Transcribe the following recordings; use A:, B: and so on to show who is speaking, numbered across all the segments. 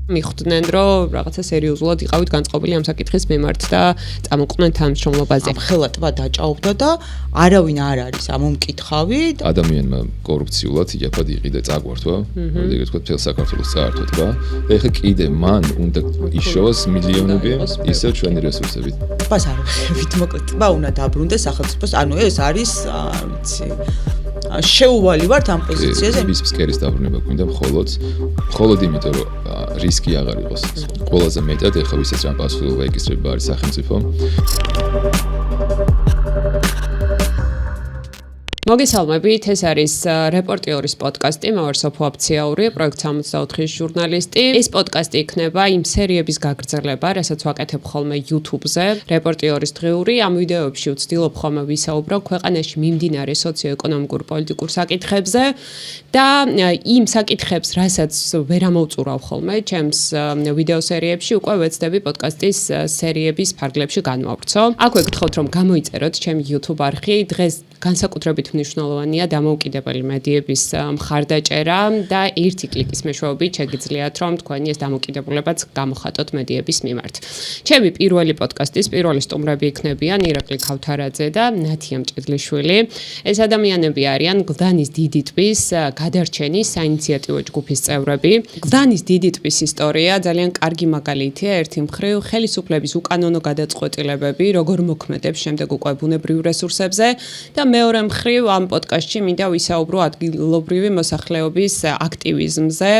A: მიხვდნენ რომ რაღაცა სერიოზულად იყავით განწყობილი ამ საკითხის მიმართ და წამოყვნენ თანამშრომლობაზე.
B: ხელა ტბა დაჭაობდა და არავინ არ არის ამომკითხავი.
C: ადამიანმა კორუფციულად იაფად იყიდა წაგვართვა, ეგრეთ ვთქვათ, მთელ საქართველოს წაართვა ტბა. ეხლა კიდე მან უნდა იშოვოს მილიონები ისევ ჩვენი რესურსებით.
B: ტბას არ ვხევით, მოკლედ ტბა უნდა დაბრუნდეს სახელმწიფოს, ანუ ეს არის, არ ვიცი, შეუვალი ვართ ამ პოზიციაზე.
C: ის ფსკერის დაბრუნება გვინდა მხოლოდ იმიტომ რომ რისკი აღარ იყოს. ყველაზე მეტად ეხლა ვისაც რამ პასუხისმგებლობა ეკისრება არის სახელმწიფო.
A: მოგესალმებით, ეს არის რეპორტიორის პოდკასტი, მე ვარ სოფო აფციაური, პროექტ 64-ის ჟურნალისტი. ეს პოდკასტი იქნება იმ სერიების გაგრძელება, რასაც ვაკეთებ ხოლმე YouTube-ზე, რეპორტიორის დღიური. ამ ვიდეოებში ვცდილობ ხოლმე ვისაუბრო ქვეყანაში მიმდინარე სოციო-ეკონომიკურ პოლიტიკურ საკითხებზე და იმ საკითხებს, რასაც ვერ ამოვწურავ ხოლმე ჩემს ვიდეო სერიებში, უკვე ვეცდები პოდკასტის სერიების ფარგლებში განვავრცო. აქვე გთხოვთ რომ გამოიწეროთ ჩემი YouTube არხი. დღეს განსაკუთრებით მნიშვნელოვანია დამოუკიდებელი მედიების მხარდაჭერა და ერთი კლიკის მეშვეობით შეგიძლიათ რომ თქვენი ეს დამოუკიდებულებაც გამოხატოთ მედიების მიმართ. ჩემი პირველი პოდკასტის პირველი სტუმრები იქნებიან ირაკლი ქავთარაძე და ნათია მჭედლიშვილი. ეს ადამიანები არიან გლდანის დიდი ტბის გადარჩენის საინიციატივო ჯგუფის წევრები. გლდანის დიდი ტბის ისტორია ძალიან კარგი მაგალითია ერთი მხრივ ხელისუფლების უკანონო გადაწყვეტილებები როგორ მოქმედებს შემდეგ უკვე ბუნებრივ რესურსებზე და მეორე მხრივ ამ პოდკასტში მინდა ვისაუბრო ადგილობრივი მოსახლეობის აქტივიზმზე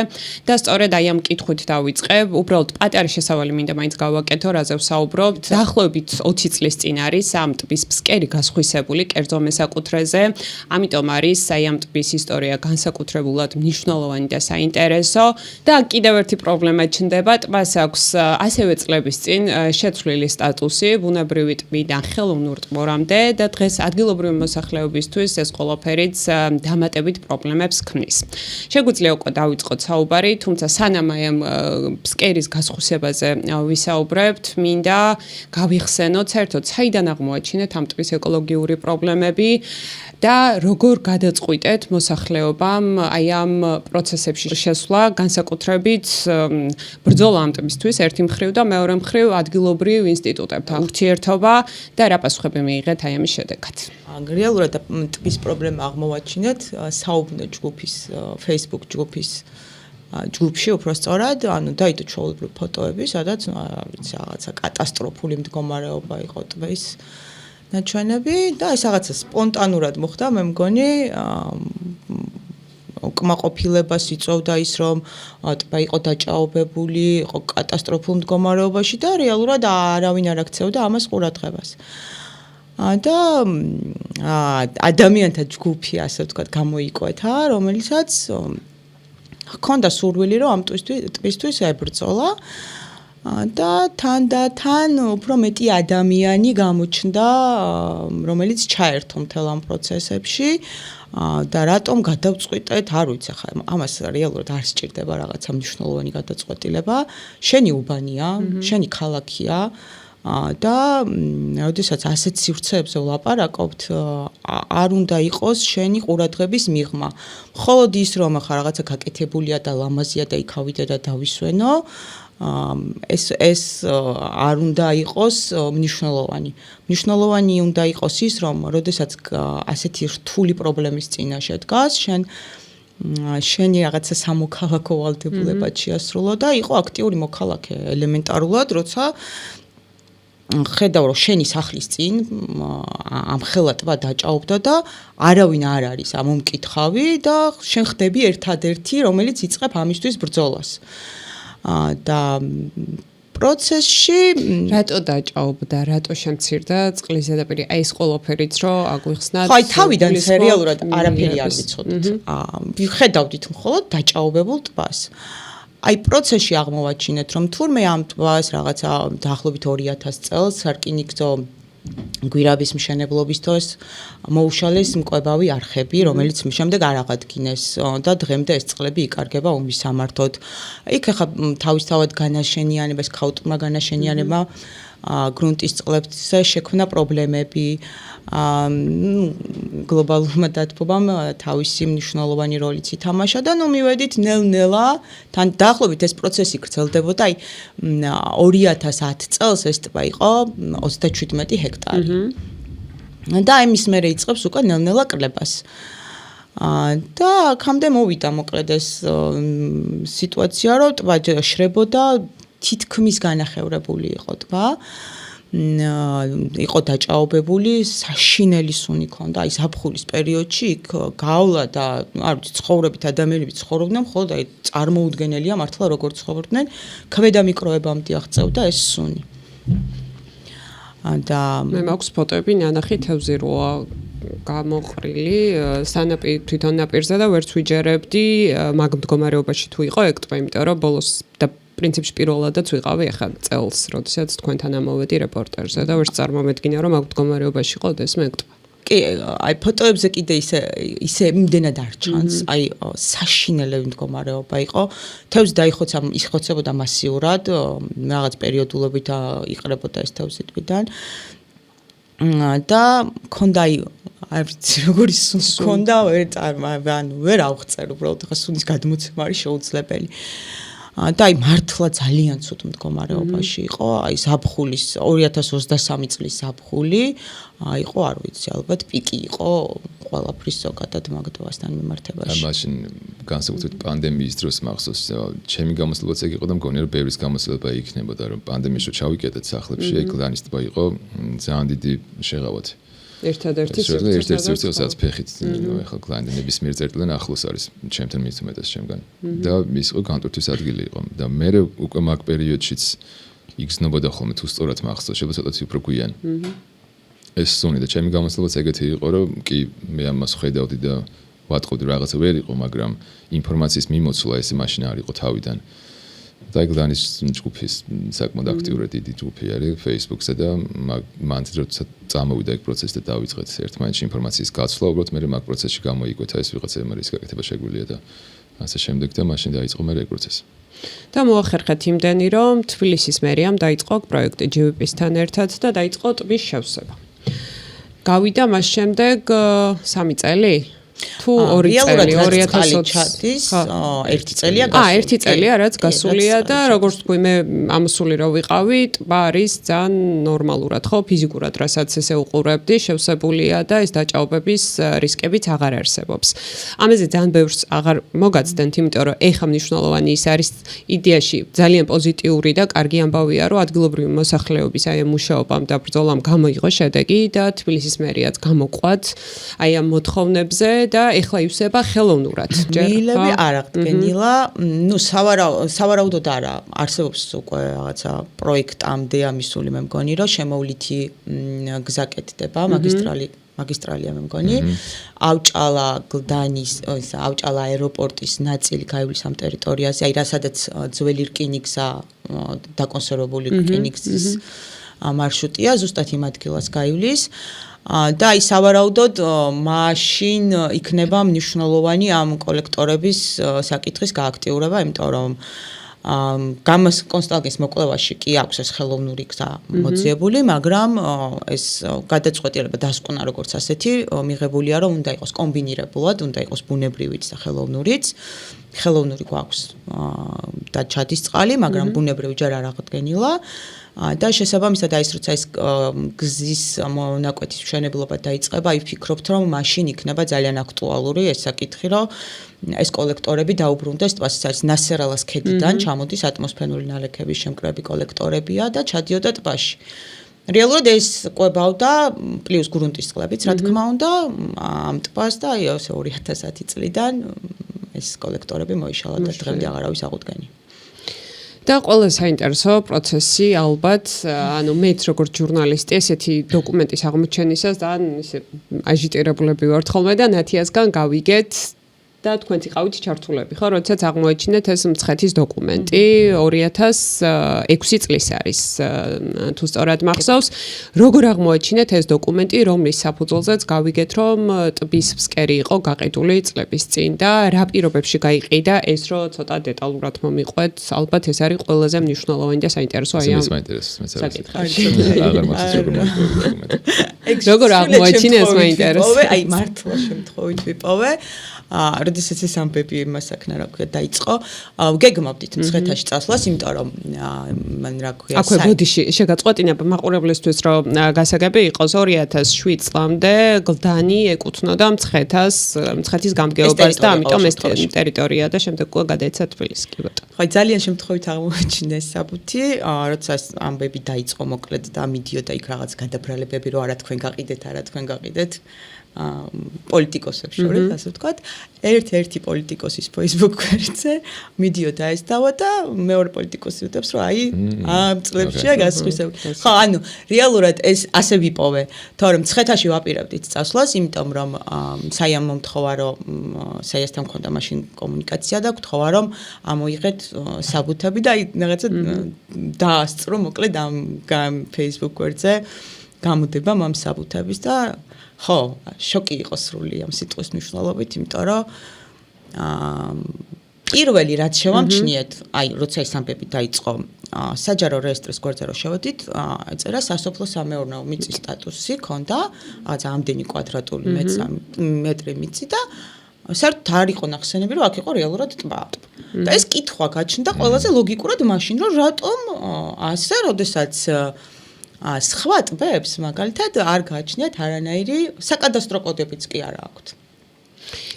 A: და სწორედ აი ამ კითხვით დავიწყებ. უბრალოდ პატარა შესავალი მინდა მაინც გავაკეთო, რაზე ვსაუბრობთ. დაახლოებით 20 წლის წინ არის ამ ტბის ფსკერი გასხვისებული კერძო მესაკუთრეზე. ამიტომ არის აი ამ ტბის ისტორია განსაკუთრებულად მნიშვნელოვანი და საინტერესო და კიდევ ერთი პრობლემა ჩნდება. ტბას აქვს ასევე წლების წინ შეცვლილი სტატუსი ბუნებრივი ტბიდან ხელოვნურ ტბორამდე და დღეს ადგილობრივი მოსახლეობისთვის ეს ყველაფერიც დამატებით პრობლემებს ქმნის. შეგვიძლია უკვე დავიწყოთ საუბარი, თუმცა სანამ აი ამ ფსკერის გასხვისებაზე ვისაუბრებთ, მინდა გავიხსენოთ საერთოდ საიდან აღმოაჩინეთ ამ ტბის ეკოლოგიური პრობლემები და როგორ გადაწყვიტეთ მოსახლეობამ აი ამ პროცესებში შესვლა, განსაკუთრებით ბრძოლა ამ ტბისთვის ერთი მხრივ და მეორე მხრივ ადგილობრივ ინსტიტუტებთან ურთიერთობა და რა პასუხები მიიღეთ აი ამის შედეგად.
B: რეალურად ტბის პრობლემა აღმოვაჩინეთ საუბნო ჯგუფის Facebook ჯგუფის ჯგუფში უпростоრად, ანუ დაიდო ჩვეულებრივი ფოტოები, სადაც ვიცი რაღაცა კატასტროფული მდგომარეობა იყო ტბის ნაჩვენები და ეს რაღაცა სპონტანურად მოხდა, მე მგონი უკმაყოფილებას იწვევდა ის, რომ ტბა იყო დაჭაობებული, იყო კატასტროფულ მდგომარეობაში და რეალურად არავინ არ აქცევდა ამას ყურადღებას. და ადამიანთა ჯგუფი, ასე ვთქვათ, გამოიკვეთა, რომელიცაც ჰქონდა სურვილი, რომ ამ ტბისთვის ებრძოლა და თან უფრო მეტი ადამიანი გამოჩნდა, რომელიც ჩაერთო მთელ ამ პროცესებში და რატომ გადავწყვიტეთ, არ ვიცი ხა, ამას რეალურად არ სჭირდება რაღაცა მნიშვნელოვანი გადაწყვეტილება, შენი უბანია, შენი ქალაქია და როდესაც ასეთ სივრცეებზე ვლაპარაკობთ, არ უნდა იყოს შენი ყურადღების მიღმა. მხოლოდ ის, რომ ახლა რაღაცა გაკეთებულია და ლამაზია და იქავიდე და დავისვენო, ეს არ უნდა იყოს მნიშვნელოვანი. მნიშვნელოვანი უნდა იყოს ის, რომ როდესაც ასეთი რთული პრობლემის წინაშე დგას, შენი რაღაცა სამოქალაქო ვალდებულებად შეასრულო და იყო აქტიური მოქალაქე ელემენტარულად, როცა ხედავ რომ შენი სახლის წინ ამ ხელა ტბა დაჭაობდა და არავინ არ არის ამომკითხავი და შენ ხდები ერთადერთი, რომელიც იწყებ ამისთვის ბრძოლას. და პროცესში
A: რატო დაჭაობდა, რატო შემცირდა წყლის ზედაპირი? აი ეს ყველაფერიც რომ აგვიხსნათ.
B: ხო, აი თავიდან რეალურად არაფერი არ ვიცოდით. ვხედავდით მხოლოდ დაჭაობებულ ტბას. აი პროცესში აღმოვაჩინეთ, რომ თურმე ამ ტბას რაღაცა დაახლოებით 2000 წელს სარკინიგზო გვირაბის მშენებლობის დროს მოუშალეს მკვებავი არხები, რომელიც შემდეგ არ აღადგინეს და დღემდე ეს წყლები იკარგება ომის სამართოდ. იქ ახლა თავისთავად განაშენიანებას, ქაუტურმა განაშენიანება გრუნტის წყლებზე შექმნა პრობლემები, გლობალურმა დათბობამ თავისი მნიშვნელოვანი როლიც ითამაშა და მივედით ნელ-ნელა თან დაახლოებით ეს პროცესი გრძელდებოდა, 2010 წელს ეს ტბა იყო 37 ჰექტარი. და მის მერე იწყებს უკვე ნელ-ნელა კლებას. და აქამდე მოვიდა მოკლედ ეს სიტუაცია, რომ ტბა შრებოდა, თითქმის განახევრებული იყო ტბა. იყო დაჭაობებული, საშინელი სუნი ქონდა, აი ზაფხულის პერიოდში იქ გავლა და არ ვიცი, ცხოვრებით ადამიანები ცხოვრობდნენ, მხოლოდ აი წარმოუდგენელია მართლა როგორ ცხოვრობდნენ, ქვედა მიკროებამდე აღწევდა ეს სუნი. და
A: მე მაქვს ფოტოები, ნანახი თევზი როა გამოყრილი, თვითონ ნაპირზე და ვერც ვიჯერებდი, მაგ მდგომარეობაში თუ იყო ეგ ტბა, იმიტომ რომ ბოლოს და პრინციპში პირველადაც ვიყავი ახლა წელს, როდესაც თქვენთან ამოვედი რეპორტერზე და ვერც წარმომედგინა რომ მაგ მდგომარეობაში ყოდეს მე ტბა.
B: კი, აი ფოტოებზე კიდე ისე იმდენად არ ჩანს, აი საშინელი მდგომარეობა იყო. თევზი იხოცებოდა მასიურად, რაღაც პერიოდულობით იყრებოდა ეს თევზი ტბიდან. და მქონდა არ ვიცი როგორი სუნი მქონდა, ვერ ავღწერ უბრალოდ ხა სუნის გადმოცემა არის შეუძლებელი. და აი მართლა ძალიან ცუდ მდგომარეობაში იყო, აი ზაფხულის 2023 წლის ზაფხული, იყო არ ვიცი, ალბათ პიკი იყო ყველაფრის ზოგადად მაგ ტბასთან მიმართებაში.
C: მაშინ განსაკუთრებით პანდემიის დროს მახსოვს, ჩემი გამოსვლებაც ეგ იყო და მგონია რომ ბევრის გამოსვლება იქნებოდა, რომ პანდემიის რო ჩავიკეტეთ სახლებში, ეგ კლანის ტბა იყო ძალიან დიდი შეღავათი.
A: ერთადერთი
C: სადაც ფეხით ახლა კლაინი ნებისმიერ წერტილთან ახლოს არის ჩემთან მით უმეტეს ჩემგან და ის იყო განტვირთვის ადგილი იყო და მე უკვე მაგ პერიოდშიც იგრძნობოდა ხოლმე თუ სწორად მახსოვს შეიძლება ცოტა უფრო გვიან ეს სუნი და ჩემი გამოსვლებაც ეგეთი იყო რომ კი მე ამას ხედავდი და ვატყობდი რაღაცა ვერ იყო მაგრამ ინფორმაციის მიმოცვლა ესე მაშინ არ იყო თავიდან და ეგლანის ჯგუფის საკმაოდ აქტიური დიდი ჯგუფი არის Facebook-ზე და მან როცა წამოვიდა ეგ პროცესი და დავიწყეთ ერთმანეთში ინფორმაციის გაცვლა, უბრალოდ მე მაგ პროცესში გამოიკვეთა ეს ვიღაცებმა რის გაკეთება შეგვიძლია და ასე შემდეგ და მაშინ დაიწყო მე ეგ პროცესი.
A: და მოახერხეთ იმდენი, რომ თბილისის მერიამ დაიწყო პროექტი GVP-სთან ერთად და დაიწყო ტბის შევსება. გავიდა მას შემდეგ 3 წელი? თუ 2 წელი 2020
B: ჩადის 1 წელია გასული.
A: 1 წელია რაც გასულია და როგორც თქვი მე ამსული რო ვიყავი, ტბა არის ძალიან ნორმალურად, ხო, ფიზიკურად რასაც ესე უყურებდი, შევსებულია და ეს დაჭაობების რისკებიც აღარ არსებობს. ამაზე ძალიან ბევრს აღარ მოგაცდენთ, იმიტომ რომ ეხა მნიშვნელოვანი ის არის იდეაში ძალიან პოზიტიური და კარგი ამბავია, რომ ადგილობრივი მოსახლეობის აი ამ მუშაობამ და ბრძოლამ გამოიღო შედეგი და თბილისის მერიაც გამოყვათ აი ამ მოთხოვნებზე და ეხლა ივსება ხელოვნურად.
B: მილები არ აღდგენილა, სავარაუდოდ არა, არსებობს უკვე რაღაცა პროექტამდე ამისული მე მგონი, რომ შემოვლითი გზა კეთდება, მაგისტრალია მე მგონი. ავჭალა გლდანის, ავჭალა აეროპორტის ნაწილი გაივლის ამ ტერიტორიაზე, აი რასადაც ძველი რკინიგზა დაკონსერვებული რკინიგზის მარშრუტია, ზუსტად იმ ადგილას გაივლის. და აი სავარაუდოდ მაშინ იქნება მნიშვნელოვანი ამ კოლექტორების საკითხის გააქტიურება, იმიტომ რომ გამოს მოკვლევაში კი აქვს ეს ხელოვნური გზა მოძიებული, მაგრამ ეს გადაწყვეტილება დასკვნა როგორც ასეთი მიღებულია, რომ უნდა იყოს კომბინირებულად, უნდა იყოს ბუნებრივიც და ხელოვნურიც. ხელოვნური გვაქვს და ჩადის წყალი, მაგრამ ბუნებრივი ჯერ არ აღდგენილა. და შესაბამისად აი როცა ეს გზის მონაკვეთის მშენებლობა დაიწყება, აი ვფიქრობთ, რომ მაშინ იქნება ძალიან აქტუალური ეს საკითხი, რომ ეს კოლექტორები დაუბრუნდეს ტბას, არის ნასერალას ქედიდან ჩამოდის ატმოსფერული ნალექების შემკრები კოლექტორებია და ჩადიოდა ტბაში. რეალურად ეს ყვებავდა პლუს გრუნტის წყლებიც, რა თქმა უნდა, ამ ტბას და აი ეს 2010 წლიდან ეს კოლექტორები მოიშალა და დღემდე აღარავის აღუდგენია.
A: და ყველა საინტერესო პროცესი ალბათ, ანუ მეც როგორც ჟურნალისტი ესეთი დოკუმენტის აღმოჩენისას ძალიან ისე აჟიტირებულები ვართ ხოლმე და ნათიასგან გავიგეთ და თქვენც იყავით ჩართულები, ხო, როდესაც აღმოაჩინეთ ეს მცხეთის დოკუმენტი 2006 წლის არის, თუ სწორად მახსოვს, როგორ აღმოაჩინეთ ეს დოკუმენტი, რომლის საფუძველზეც გავიგეთ, რომ ტბის ფსკერი იყო გაყიდული წლების წინ და რა პირობებში გაიყიდა ეს, რომ ცოტა დეტალურად მომიყვეთ, ალბათ ეს არის ყველაზე მნიშვნელოვანი და საინტერესო აი ამ საკითხში. როგორ აღმოაჩინეს მაინტერესებს?
B: აი მართლა შემთხვევით ვიპოვე. როდესაც ეს ამბები იმასაკნა რა ქვია დაიწყო, გეგმავდით მცხეთაში წასვლას, იმიტომ რომ მან რა ქვია
A: აქვე ბოდიში შეგაწყვეტინა მაყურებლისთვის, რომ გასაგები იყოს 2007 წლამდე გლდანი ეკუთვნოდა მცხეთის გამგეობას და ამიტომ ეს ტერიტორია და შემდეგ უკვე გადაეცა თბილისს, კი ბატონო.
B: ხო, ძალიან შემთხვევით აღმოაჩინე ეს საბუთი, როდესაც ამბები დაიწყო მოკლედ და მიდიოდა იქ რაღაც გადაბრალებები, რომ არა თქვენ გაყიდეთ. პოლიტიკოსებს შორის, ასე ვთქვათ, ერთ-ერთი პოლიტიკოსის Facebook გვერდზე მიდიოდა ეს დავა და მეორე პოლიტიკოსი უდებს, რომ აი, ამ წლებშია გასხვისები. ხო, ანუ რეალურად ეს ასე ვიპოვე, თორემ მცხეთაში ვაპირებდით წასვლას, იმიტომ რომ საიამ მომთხოვა, რომ საიასთან მქონდა მაშინ კომუნიკაცია და გთხოვა, რომ ამოიღეთ საბუთები და აი რაღაცა დაასწრო მოკლედ ამ Facebook გვერდზე გამოდება ამ საბუთების და ხო, შოკი იყო სრული ამ სიტყვის მნიშვნელობით, იმიტომ რომ პირველი რაც შევამჩნიეთ, აი, როცა ეს ამბები დაიწყო, საჯარო რეესტრის გვერდზე რომ შევედით, ეწერა სასოფლო-სამეურნეო მიწის სტატუსი ქონდა, რაღაც ამდენი კვადრატული მეტრი მიწი და საერთოდ არ იყო ნახსენები, რომ აქ იყო რეალურად ტბა. და ეს კითხვა გაჩნდა ყველაზე ლოგიკურად მაშინ, რომ რატომ ასე, როდესაც სხვა ტბებს მაგალითად არ გააჩნიათ არანაირი საკადასტრო კოდებიც კი არ აქვთ.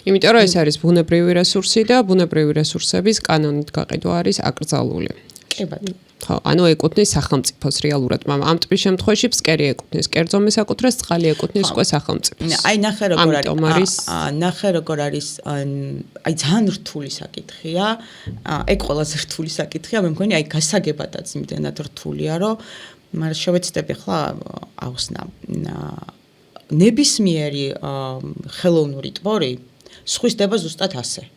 A: იმიტომ რომ ეს არის ბუნებრივი რესურსი და ბუნებრივი რესურსების კანონით გაყიდვა არის აკრძალული.
B: კი ბატონო.
A: ხო, ანუ ეკუთვნის სახელმწიფოს რეალურად, მაგრამ ამ ტბის შემთხვევაში ფსკერი ეკუთვნის კერძო მესაკუთრეს, წყალი ეკუთვნის უკვე სახელმწიფოს.
B: აი ნახე როგორ არის, აი ძალიან რთული საკითხია. ეგ ყველაზე რთული საკითხია, მე მგონი აი გასაგებადაც იმდენად რთულია, რომ მაგრამ შევეცდები ხლა ავხსნა. ნებისმიერი ხელოვნური ტბორი სხვისდება ზუსტად ასე.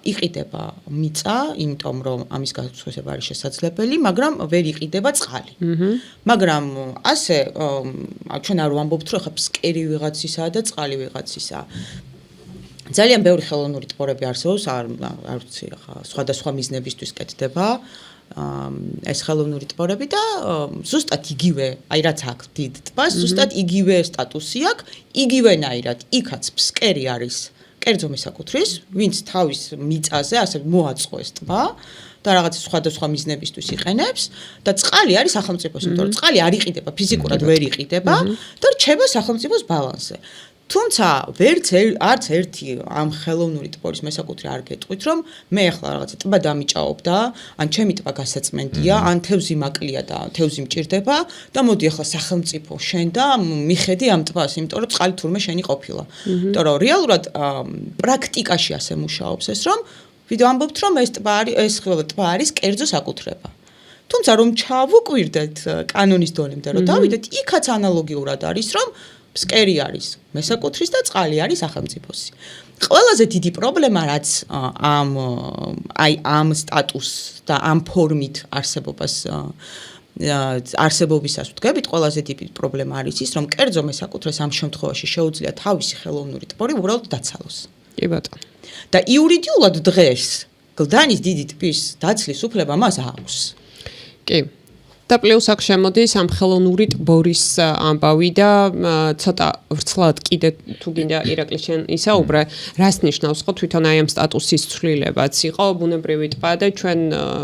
B: იყიდება მიწა, იმიტომ რომ ამის გასხვისება არის შესაძლებელი, მაგრამ ვერ იყიდება წყალი. მაგრამ ასე ჩვენ არ ვამბობთ, რომ ხა ფსკერი ვიღაცისაა და წყალი ვიღაცისაა. ძალიან ბევრი ხელოვნური ტბორები არსებობს, არ ვიცი, ხა სხვადასხვა მიზნებისთვის კეთდება. ეს ხელოვნური ტბორები და ზუსტად იგივე, აი რაც აქვს დიდ ტბას, ზუსტად იგივე სტატუსი აქვს, იგივენაირად იქაც ფსკერი არის კერძო მესაკუთრის, ვინც თავის მიწაზე ასე მოაწყო ეს ტბა და რაღაც სხვადასხვა მიზნებისთვის იყენებს და წყალი არის სახელმწიფოს, იმიტომ რომ წყალი არ იყიდება, ფიზიკურად ვერ იყიდება და რჩება სახელმწიფოს ბალანსზე. თუმცა არც ერთი ამ ხელოვნური ტბორის მესაკუთრე არ გეტყვით, რომ მე ახლა რაღაცა ტბა დამიჭაობდა, ან ჩემი ტბა გასაწმენდია, ან თევზი მაკლია და თევზი მჭირდება და მოდი ახლა სახელმწიფო შენ და მიხედი ამ ტბას, იმიტომ რომ წყალი თურმე შენი ყოფილა. იმიტომ რომ რეალურად პრაქტიკაში ასე მუშაობს ეს, რომ ვიდეო ამბობთ, რომ ეს ტბა არის კერძო საკუთრება. თუმცა რომ ჩავუკვირდეთ კანონის დონემდე, რომ დავიდეთ, იქაც ანალოგიურად არის, რომ ფსკერი არის მესაკუთრის და წყალი არის სახელმწიფოსი. ყველაზე დიდი პრობლემა რაც ამ სტატუსს და ამ ფორმით არსებობისას ვდგებით, ყველაზე დიდი პრობლემა არის ის, რომ კერძო მესაკუთრეს ამ შემთხვევაში შეუძლია თავისი ხელოვნური ტბორი უბრალოდ დაცალოს.
A: კი ბატონო.
B: და იურიდიულად დღეს გლდანის დიდი ტბის დაცლის უფლება მას აქვს.
A: კი. და პლუს აქ შემოდის ამ ხელოვნური ტბორის ამბავი და ცოტა ვრცლად კიდე თუ გინდა ირაკლი შენ ისაუბრე, რას ნიშნავს ხო თვითონ აი ამ სტატუსის ცვლილებაც იყო ბუნებრივი ტბა და ჩვენ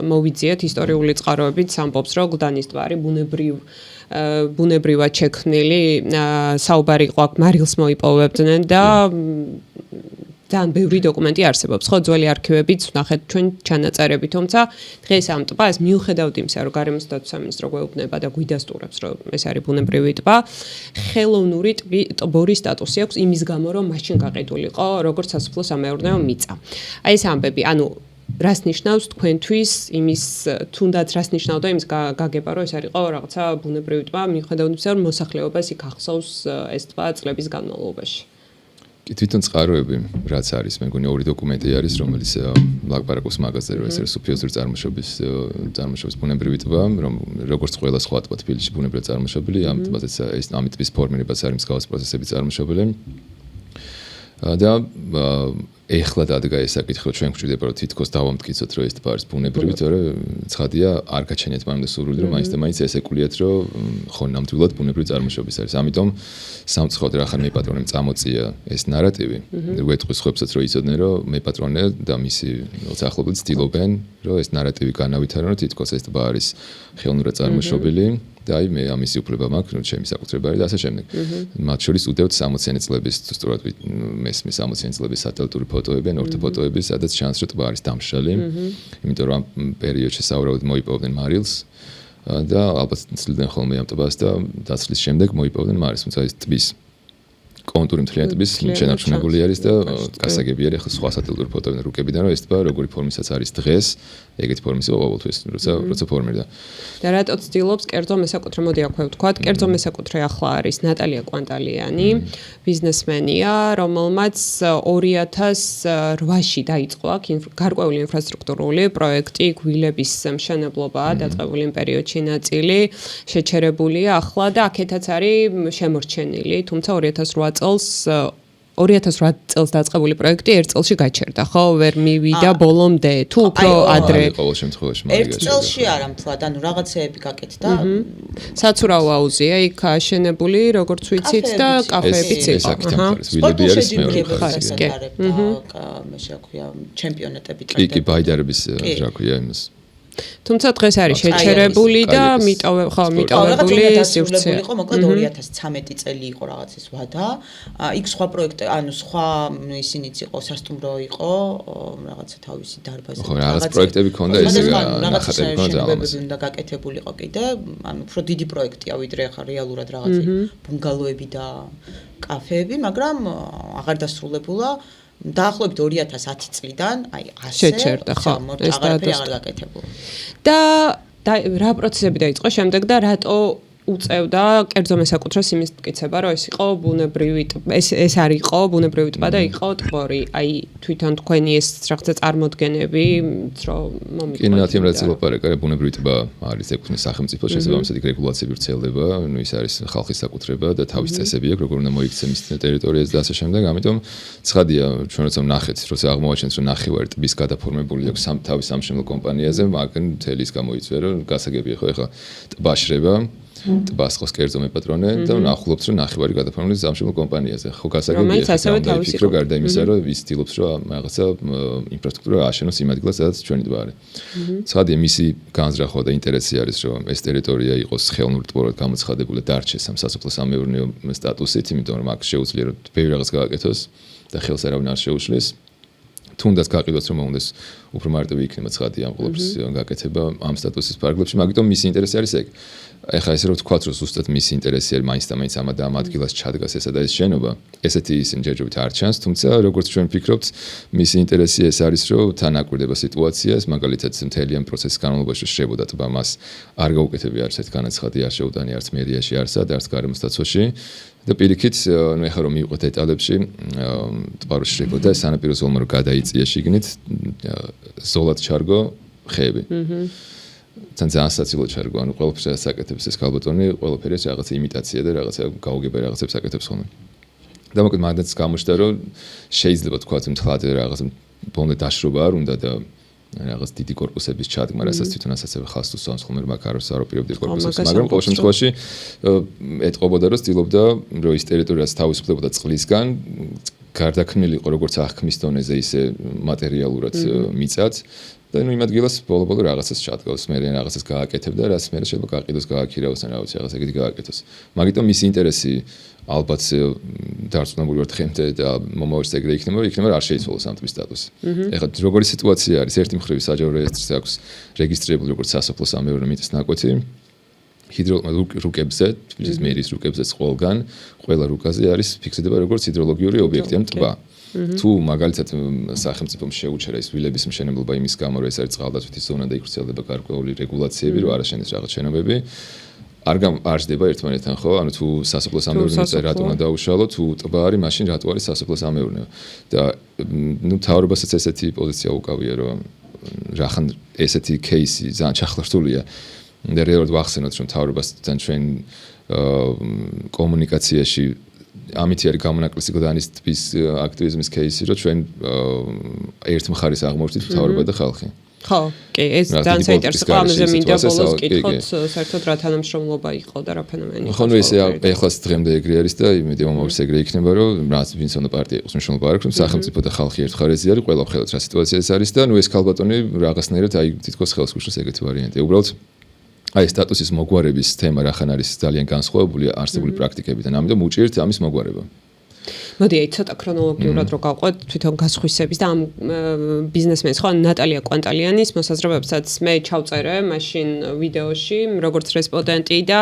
A: მოვიძიეთ ისტორიული წყაროებით ამბობს, რომ გლდანის ტბა არის ბუნებრივად შექმნილი, საუბარი იყო აქ მარილს მოიპოვებდნენ და ძალიან ბევრი დოკუმენტი არსებობს, ხო, ძველი არქივებიც ვნახეთ ჩვენ ჩანაწერები, თუმცა დღეს ამ ტბას მიუხედავად იმისა, რომ გარემოს დაცვის სამინისტრო გვეუბნება და გვიდასტურებს, რომ ეს არის ბუნებრივი ტბა, ხელოვნური ტბორის სტატუსი აქვს იმის გამო, რომ მაშინ გაყიდული იყო როგორც სასოფლო-სამეურნეო მიწა. აი ეს ამბები, ანუ რას ნიშნავს თქვენთვის იმის თუნდაც რას ნიშნავდა იმის გაგება, რომ ეს არისო რაღაცა ბუნებრივი ტბა, მიუხედავად იმისა, რომ მოსახლეობას იქ ახსოვს ეს ტბა წლების განმავლობაში.
C: კი თვითონ წყაროები რაც არის, მე მგონი ორი დოკუმენტი არის, რომელიც ლაგბარაკობს მაგაზე, რომ ეს არის სუფიოზური წარმოშობის ბუნებრივი ტბა, რომ როგორც ყველა სხვა ტბა თბილისში ბუნებრივად წარმოშობილი, ამ ტბაზეც ამ ტბის ფორმირებაც არის მსგავსი პროცესები წარმოშობილი. და ეხლა დადგა ეს საკითხი, რომ ჩვენ გვჭირდება რომ თითქოს დავამტკიცოთ, რომ ეს ტბა არის ბუნებრივი, თორემ ცხადია, არ გაჩენიათ მანამდე სურვილი, რომ მაინც და მაინც ესეკულიათ, რომ ხო ნამდვილად ბუნებრივი წარმოშობის არის. ამიტომ სამწუხაროდ რა ხარ მე პატრონემ წამოწია ეს ნარატივი. ვეთქვის ხუებსაც რომ იცოდნენ, რომ მე პატრონე და მისი ახლობლად ცდილობენ, რომ ეს ნარატივი განავითარონ, რომ თითქოს ეს ტბა არის ხელოვნურად წარმოშობილი. და აი მე ამის უფლება მაქვს, რომ ჩემი საკუთრება არის და ასე შემდეგ. მათ შორის უდევთ 60-იანი წლების სწორად მესმის 60-იანი წლების სატელიტური ფოტოები, ან ორთოფოტოები, სადაც ჩანს, რომ ტბა არის დამშრალი. იმიტომ რომ ამ პერიოდში საუბრობთ მოიპოვდნენ მარილს და ალბათ ცდილდნენ ხოლმე ამ ტბას და დაცლის შემდეგ მოიპოვდნენ მარილს, თუმცა ეს ტბის კონტური მთლიანი ტბის შენარჩუნებული არის და გასაგები არის ახლა სხვა სატელიტური ფოტოები რუკებიდან, რომ ეს ტბა როგორი ფორმისაც არის დღეს, ეგეთი ფორმის იყო ყოველთვის, როცა ფორმირდა.
A: და რატო ცდილობს კერძო მესაკუთრე, მოდი აქვე ვთქვათ, კერძო მესაკუთრე ახლა არის ნატალია კვანტალიანი, ბიზნესმენია, რომელმაც 2008-ში დაიწყო აქ გარკვეული ინფრასტრუქტურული პროექტი, გვილების მშენებლობაა დაწყებული იმ პერიოდში ნაწილი, შეჩერებულია ახლა და აქეთაც არის შემორჩენილი, თუმცა 2008 წელს დაწყებული პროექტი ერთ წელში გაჩერდა, ხო? ვერ მივიდა ბოლომდე, თუ უფრო ადრე.
C: ყოველ შემთხვევაში
B: ერთ წელში არა მთლად, ანუ რაღაცეები გაკეთდა.
A: საცურაო აუზია იქ აშენებული, როგორც ვიცით და კაფეებიც
C: ეს
A: იყო.
C: აქეთ ამხარეს, ვილები არის მეორე
B: ხარეს. მე შეაქვია ჩემპიონატები
C: კი, ბაიდარების რა ქვია იმას.
A: თუმცა დღეს არის შეჩერებული და მიტოვებული სივრცე.
B: იყო, მოკლედ 2013 წელი იყო რაღაც ის ვადა. იქ სხვა პროექტი, ანუ სხვა ისინიც იყო, სასტუმრო იყო, რაღაცა თავისი დარბაზი.
C: ხო, რაღაც პროექტები ქონდა ესე ნახატები ქონდა ამას.
B: უნდა გაკეთებულიყო კიდე, ანუ უფრო დიდი პროექტია, ვიდრე ახლა რეალურად რაღაცა ბუნგალოები და კაფეები, მაგრამ აღარ დასრულებულა. დაახლოებით 2010 წლიდან, აი ასე
A: შეჩერდა, ხო, ეს
B: აღარაფერი აღარ გაკეთებულა.
A: და რა პროცესები დაიწყო შემდეგ და რატო უწევდა კერძო მესაკუთრეს იმის მტკიცება, რომ ეს იყო ბუნებრივი ეს არ იყო ბუნებრივი ტბა და იყო ტბორი. აი თვითონ თქვენი ეს რაღაცა წარმოდგენები, რომ მომიყვანეთ.
C: კი, ნათი რაც ლაპარაკა, ბუნებრივი ტბა არის ეკუთვნის სახელმწიფო შესაბამისად იქ რეგულაციები ვრცელდება, ნუ ის არის ხალხის საკუთრება და თავის წესები აქვს, როგორ უნდა მოიქცეს მის ტერიტორიაზე და ასე შემდეგ. ამიტომ ცხადია, ჩვენ როცა ვნახეთ, როცა აღმოაჩენს, რომ ნახევარი ტბის გადაფორმებული აქვს თავის სამშენებლო კომპანიაზე, მაგან მთელი ის გამოიწვია, რომ გასაგებია ხო ეხლა ტბა შრება ტბას ხოს კერძო მე პატრონე და ნახულობთ რომ ნახევარი გადაფორმებული სამშენებლო კომპანიაზე. ხო გასაგებია ფიქრო გარდა იმისა რომ ის ცდილობს რომ რაღაცა ინფრასტრუქტურა ააშენოს იმ ადგილას სადაც ჩვენი ტბა არის. ცხადია მისი განზრახვა და ინტერესი არის რომ ეს ტერიტორია იყოს ხელოვნური ტბორად გამოცხადებული და დარჩეს ამ სასოფლო-სამეურნეო სტატუსით, იმიტომ რომ აქ შეუძლია რომ ბევრი რაღაც გააკეთოს და ხელს არავინ არ შეუშლის. თუნდაც გაყიდოს რომ უნდა უფრო მარტივი იქნება ცხადია ამ ყოველფრის გაკეთება ამ სტატუსის ფარგლებში, მაგიტომ მისი ინტერესი არის ეგ. ეხლა ესე რომ ვთქვათ, რომ ზუსტად მისი ინტერესი არის მაინც და მაინც ამ ადგილას ჩადგას ესა და ეს შენობა, ესეთი ისინი ჯერჯერობით არ ჩანს, თუმცა როგორც ჩვენ ვფიქრობთ, მისი ინტერესი ეს არის, რომ თან აკვირდება სიტუაციას, მაგალითად მთელი ამ პროცესის განმავლობაში შრებოდა ტბა, მას არ გაუკეთებია არც ერთ განაცხადი არ შეუტანი არც მერიაში არცად, არც გარემოსდაცვაში. და პირიქით, ნუ ეხლა რომ მივყვეთ ეტალებში, ტბა რო შრებოდა, სანაპირო ზოლმა რო გადაიწია შიგნით, ზოლად ჩარგო ხეები. თან ძალიან სასაცილო ჩარგო, ანუ ყველაფერს აკეთებს ეს ქალბატონი, ყველაფერი რაღაცა იმიტაცია და რაღაცა გაუგება რაღაცებს აკეთებს ხოლმე. და მოკლედ მაგაც გამოჩნდა, რომ შეიძლება თქვა მთლად რაღაც ბოლომდე დაშრობა არ უნდა და რაღაც დიდი корпуსების ჩადგმა, რასაც თვითონ ასაცებ ხალხს უსვამს ხოლმე, მაგ არ უპირებდი корпуსებს, მაგრამ ყოველ შემთხვევაში ეტყობოდა, რომ ცდილობდა, რომ ის ტერიტორიაც თავისუფლებოდა წყლისგან, გარდაქმნილი იყო როგორც აღქმის დონეზე, ისე მატერიალურად მიწად. და ნუ იმ ადგილას ბოლო-ბოლო რაღაცას ჩადგავს, მე რაღაცას გააკეთებდა, რაც მე შეიძლება გაყიდოს, გააქირავოს ან რაღაც ეგეთი გააკეთოს. მაგიტომ მისი ინტერესი ალბათ დარწმუნებული ვარ დღემდე და მომავალში ეგრე იქნება არ შეიცვალოს ამ ტბის სტატუსი. ეხლა როგორი სიტუაცია არის, ერთი მხრივ საჯარო რეესტრს აქვს რეგისტრირებული როგორც სასოფლო-სამეურნეო მიწის ნაკვეთი, რუკებზე, თბილისის მერიის რუკებზე ყველგან, ყველა რუკაზე არის ფიქსირდება როგორც ჰიდროლოგიური ობიექტი ან ტბა. თუ მაგალითად სახელმწიფომ შეუჩერა ის ვილების მშენებლობა იმის გამო, რომ ეს არის წყალდაცვითი ზონა და იქ ვრცელდება გარკვეული რეგულაციები, რომ არ აშენდეს რაღაც შენობები, არ ჯდება ერთმანეთთან, ხო? ანუ თუ სასოფლო სამეურნეო რატომ უნდა დაუშალო, თუ ტბა არის, მაშინ რატო არის სასოფლო სამეურნეო? და მთავრობასაც ესეთი პოზიცია უკავია, რომ რახან ესეთი кейსი ძალიან ჩახლართულია. და რეალურად ვახსენოთ, რომ მთავრობასთან ჩვენ კომუნიკაციაში ამით არის გამონაკლისი გლანის ტბის აქტივიზმის кейსი, რომ ჩვენ ერთ მხარეს აღმოჩნდით მთავრობა და ხალხი.
A: ხო, კი, ეს ძალიან საინტერესოა. ამაზე მინდა ბოლოს კითხოთ, საერთოდ რა თანამშრომლობა იყო და რა ფენომენი იყო.
C: ხო, ნუ ესე ეხლაც დღემდე ეგრე არის და იმედი მომავალს ეგრე იქნება, რომ რაც ვინც უნდა პარტია იყოს მნიშვნელობა არ აქვს, რომ სახელმწიფო და ხალხი ერთ მხარეზე არის, ყველა ხელთ რა სიტუაცია ეს არის და ნუ ეს ქალბატონი რაღაცნაირად აი თითქოს ხელს გუშლის ეგეთი ვარიანტია. უბრალოდ აი სტატუსის მოგვარების თემა რახან არის ძალიან განსხვავებული არსებული პრაქტიკებიდან, ამიტომ უჭირთ ამის მოგვარება.
A: მოდი აი ცოტა ქრონოლოგიურად რო გავყვეთ თვითონ გასხვისების და ამ ბიზნესმენის ხო ნატალია კვანტალიანის მოსაზრებებსაც მე ჩავწერე მაშინ ვიდეოში როგორც რესპონდენტი და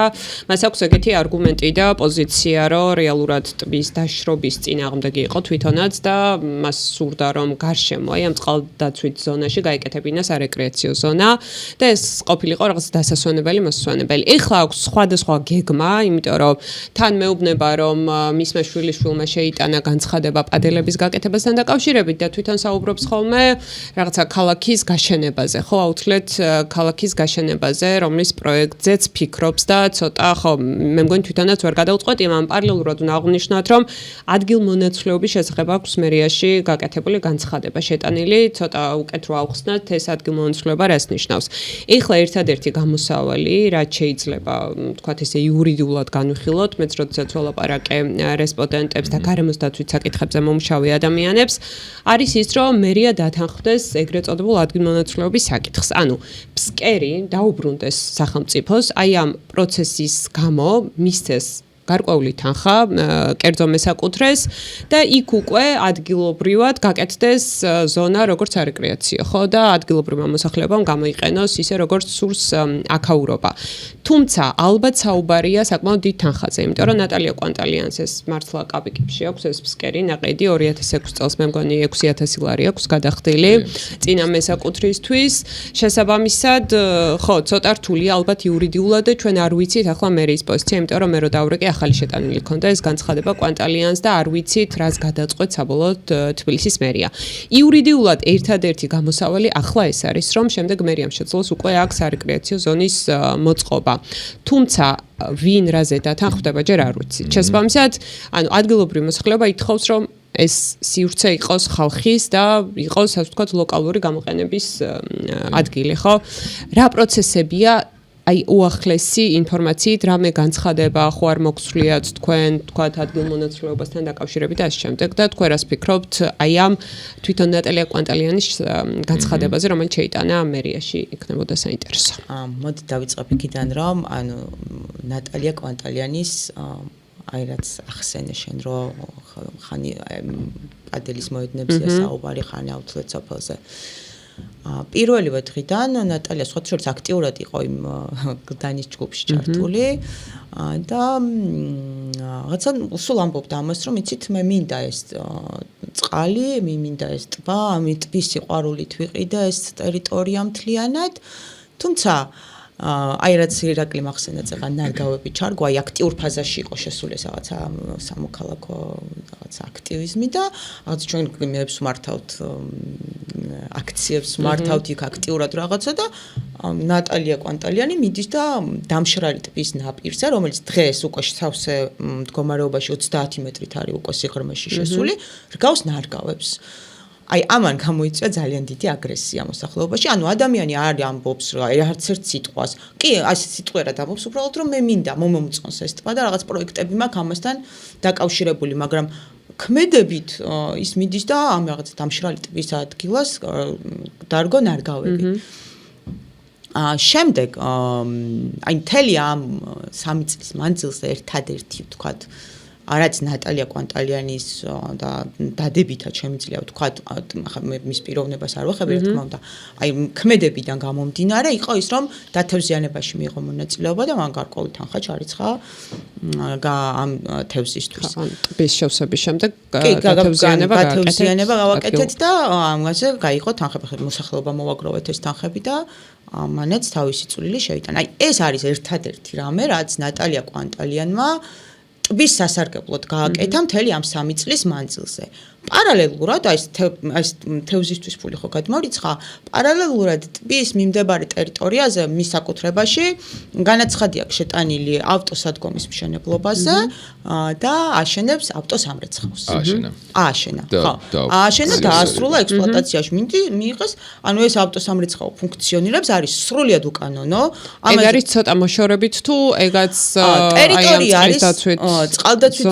A: მას აქვს ეგეთი არგუმენტი და პოზიცია რომ რეალურად ტბის დაშრობის წინააღმდეგი იყო თვითონაც და მას სურდა რომ გარშემო აი ამ წყალდაცვით ზონაში გაეკეთებინა სარეკრეაციო ზონა და ეს ყოფილიყო რაღაც დასასვენებელი მოსასვენებელი. ეხლა აქვს სხვადასხვა გეგმა, იმიტომ რომ თან მეუბნება რომ მისმა შვილიშვილმა შეიტანა განცხადება პადელების გაკეთებასთან დაკავშირებით და თვითონ საუბრობს ხოლმე რაღაცა ქალაქის გაშენებაზე, ხო, აუცილებლად ქალაქის გაშენებაზე, რომლის პროექტზეც ფიქრობს და ცოტა ხო, მე მგონი თვითონაც ვერ გადაუწყვეტ იმან პარალელურად უნდა აღვნიშნოთ, რომ ადგილმონაცვლეობის შესახებ აქვს მერიაში გაკეთებული განცხადება შეტანილი, ცოტა უკეთ რო ავხსნათ ეს ადგილმონაცვლეობა რას ნიშნავს. ეხლა ერთადერთი გამოსავალი, რაც შეიძლება თქვათ ესე იურიდიულად განვიხილოთ, მეც როდესაც ველაპარაკე რესპონდენტებს და გარემოს დაცვის საკითხებზე მომუშავე ადამიანებს, არის ის, რომ მერია დათანხმდეს ეგრეთ წოდებულ ადგილმონაცვლეობის საკითხს. ანუ ფსკერი დაუბრუნდეს სახელმწიფოს, აი ამ პროცესის გამო მისცეს გარკვეული თანხა კერძო მესაკუთრეს და იქ უკვე ადგილობრივად გაკეთდეს ზონა როგორც არეკრეაციო, ხო და ადგილობრივმა მოსახლეობამ გამოიყენოს ისე როგორც სურს აქაურობა. თუმცა ალბათ საუბარია საკმაოდ დიდ თანხაზე, იმიტომ რომ ნატალია კვანტალიანს ეს მართლა კაპიკებში აქვს ეს ფსკერი ნაყიდი 2006 წელს მე მგონი 6000 ლარი აქვს გადახდილი წინა მესაკუთრისთვის. შესაბამისად, ხო, ცოტა რთულია ალბათ იურიდიულად და ჩვენ არ ვიცით ახლა მერიის პოზიცია, იმიტომ რომ მე რო დავრეკე ახალი შეტანილი ქონდა ეს განცხადება კვანტალიანს და არ ვიცით რას გადაწყვეტ საბოლოოდ თბილისის მერია. იურიდიულად ერთადერთი გამოსავალი ახლა ეს არის, რომ შემდეგ მერიამ შეძლოს უკვე აქ სარეკრეაციო ზონის მოწყობა. თუმცა ვინ რაზე დათანხმდება ჯერ არ ვიცით. შესაბამისად, ანუ ადგილობრივი მოსახლეობა ითხოვს, რომ ეს სივრცე იყოს ხალხის და იყოს ასე ვთქვათ ლოკალური გამოყენების ადგილი, ხო? რა პროცესებია აი უახლესი ინფორმაციით რამე განცხადება ხო არ მოგსვლიათ თქვენ თქვათ ადგილმონაცვლეობასთან დაკავშირებით და ამ შემდეგ და თქვენ რას ფიქრობთ აი ამ თვითონ ნატალია კვანტალიანის განცხადებაზე რომელიც შეიტანა მერიაში იქნებოდა საინტერესო.
B: მოდი დავიწყებ იქიდან რომ ანუ ნატალია კვანტალიანის აი რაც ახსენე შენ რომ ხანი პადელის მოედნებზეა საუბარი ხანი აუცილებლად სოფელზე. პირველივე დღიდან ნატალია სხვათა შორის აქტიურად იყო იმ გლანის ჯგუფში ჩართული და რაღაცა სულ ამბობდა ამას რომ იცით მე მინდა ეს წყალი, მინდა ეს ტბა, ამით ტბის სიყვარულით ვიყიდა ეს ტერიტორია მთლიანად, თუმცა აი რაც ირაკლი მახსენა წეღან ნარგავები ჩარგვა, აი აქტიურ ფაზაში იყო შესული ეს რაღაცა სამოქალაქო რაღაცა აქტივიზმი და რაღაც ჩვენ იმებს მართავთ აქციებს მართავთ იქ აქტიურად რაღაცა და ნატალია კვანტალიანი მიდის და დამშრალი ტბის ნაპირზე, რომელიც დღეს უკვე სავსე მდგომარეობაში 30 მეტრით არის უკვე სიღრმეში შესული, რგავს ნარგავებს. აი ამან გამოიწვია ძალიან დიდი აგრესია მოსახლეობაში. ანუ ადამიანი არ ამბობს რა, არც ერთ სიტყვას. კი, ასე სიტყვერად ამბობს, უბრალოდ რომ მე მინდა მომომწონს ეს ტბა და რაღაც პროექტები მაქვს ამასთან დაკავშირებული, მაგრამ ქმედებით ის მიდის და ამ რაღაც დამშრალი ტბის ადგილას დარგო ნარგავები. შემდეგ აი მთელი ამ 3 წლის მანძილზე ერთადერთი ვთქვათ არაც ნატალია კვანტალიანის და დადებითად შემიძლია ვთქვა, ახლა მე მის პიროვნებას არ ვახები, რა თქმა უნდა. აი, ქმედებიდან გამომდინარე იყო ის, რომ დათევზიანებაში მიიღო მონაწილეობა და მან გარკვეული თანხა ჩარიცხა ამ თევზისთვის.
A: ტბის შევსების შემდეგ დათევზიანება
B: გავაკეთეთ და ამაზე გაიყო თანხები, მოსახლეობა მოვაგროვეთ ეს თანხები და მანაც თავისი წვლილი შეიტანა. აი, ეს არის ერთადერთი რამე, რაც ნატალია კვანტალიანმა ტბის სასარგებლოდ გააკეთა მთელი ამ 3 წლის მანძილზე. პარალელურად აი თევზისთვის ფული ხო გადმორიცხა, პარალელურად ტბის მიმდებარე ტერიტორიაზე მის საკუთრებაში განაცხადი აქვს შეტანილი ავტოსადგომის მშენებლობაზე და აშენებს ავტოსამრეცხაოს. ააშენა. ხო. ააშენა და ასრულა ექსპლუატაციაში მიიღეს, ანუ ეს ავტოსამრეცხაო ფუნქციონირებს, არის სრულიად უკანონო.
A: ეგ არის ცოტა მოშორებით თუ ეგაც
B: ტერიტორია არის წყალდაცვით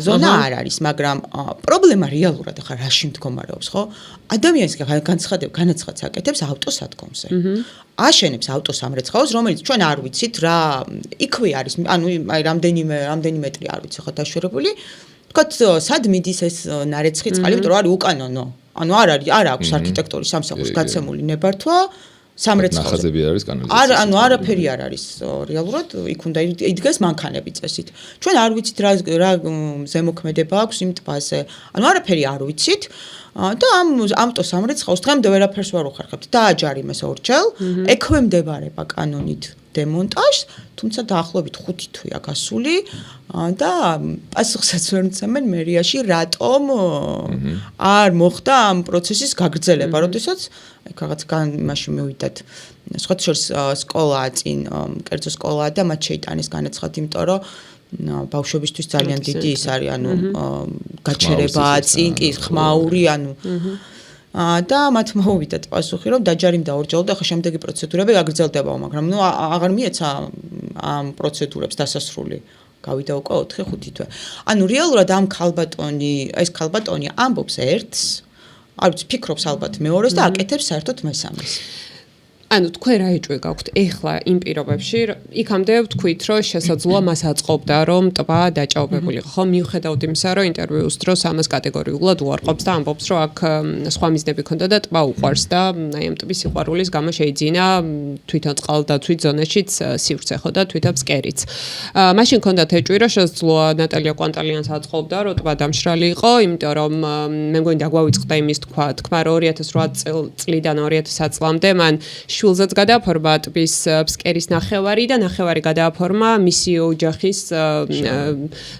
B: ზონა არ არის, მაგრამ პრობლემა რეალურად ახლა რაში მდგომარეობს, ხო? ადამიანის განაცხადს აკეთებს ავტოსადგომზე. აშენებს ავტოსამრეცხაოს, რომელიც ჩვენ არ ვიცით რა იქვე არის, ანუ აი რამდენი მეტრი არ ვიცი ხო დაშვერებული. თქვათ, სად მიდის ეს ნარეცხი წყალი, იმიტომ რომ არის უკანონო. ანუ არ აქვს არქიტექტურის სამსახურს გაცემული ნებართვა. სამრეცხაოზე.
C: ნახაზები არის კანალიზაცია.
B: ანუ არაფერი არ არის რეალურად, იქ უნდა იდგეს მანქანები წესით. ჩვენ არ ვიცით რა ზემოქმედება აქვს იმ ტბაზე. ანუ არაფერი არ ვიცით და ამ ავტოსამრეცხაოს დღემდე ვერაფერს ვერ უხერხებთ. დააჯარიმეს ორჯერ, ექვემდებარება კანონით დემონტაჟს, თუმცა დაახლოებით 5 თვეა გასული და პასუხსაც ვერ მცემენ მერიაში, რატომ არ მოხდა ამ პროცესის გაგრძელება, როდესაც რაღაც იმაში მივიდათ. სხვათა შორის სკოლაა წინ, კერძო სკოლაა და მათ შეიტანეს განაცხადი, იმიტომ რომ ბავშვებისთვის ძალიან დიდი ის არის, ანუ გაჩერებაა წინ, კი ხმაური, ანუ და მათ მოვიდათ პასუხი, რომ დაჯარიმდა ორჯერ და ახლა შემდეგი პროცედურები გაგრძელდებაო, მაგრამ აღარ მიეცა ამ პროცედურებს დასასრული. გავიდა უკვე 4-5 თვე. ანუ რეალურად ეს ქალბატონი ამბობს ერთს, არ ვიცი, ფიქრობს ალბათ მეორეს და აკეთებს საერთოდ მესამეს.
A: ანუ თქვენ რა ეჭვი გაქვთ ეხლა იმ პირობებში, იქამდე ვთქვით, რომ შესაძლოა მას აწყობდა, რომ ტბა დაჭაობებული იყო. ხო, მიუხედავად იმისა, რომ ინტერვიუს დროს ამას კატეგორიულად უარყოფს და ამბობს, რომ აქ სხვა მიზნები ჰქონდა და ტბა უყვარს და აი ამ ტბის სიყვარულის გამო შეიძინა თვითონ წყალდაცვით ზონაშიც სივრცე ხო და თვითონ ფსკერიც. მაშინ ჰქონდათ ეჭვი, რომ შესაძლოა ნატალია კვანტალიანს აწყობდა, რომ ტბა დამშრალი იყო, იმიტომ რომ მე მგონი დაგვავიწყდა იმის თქმა, რომ 2008 წლიდან 2010 წლამდე მან შულზეც გადააფორმა ტბის ფსკერის ნახევარი და ნახევარი გადააფორმა მისი ოჯახის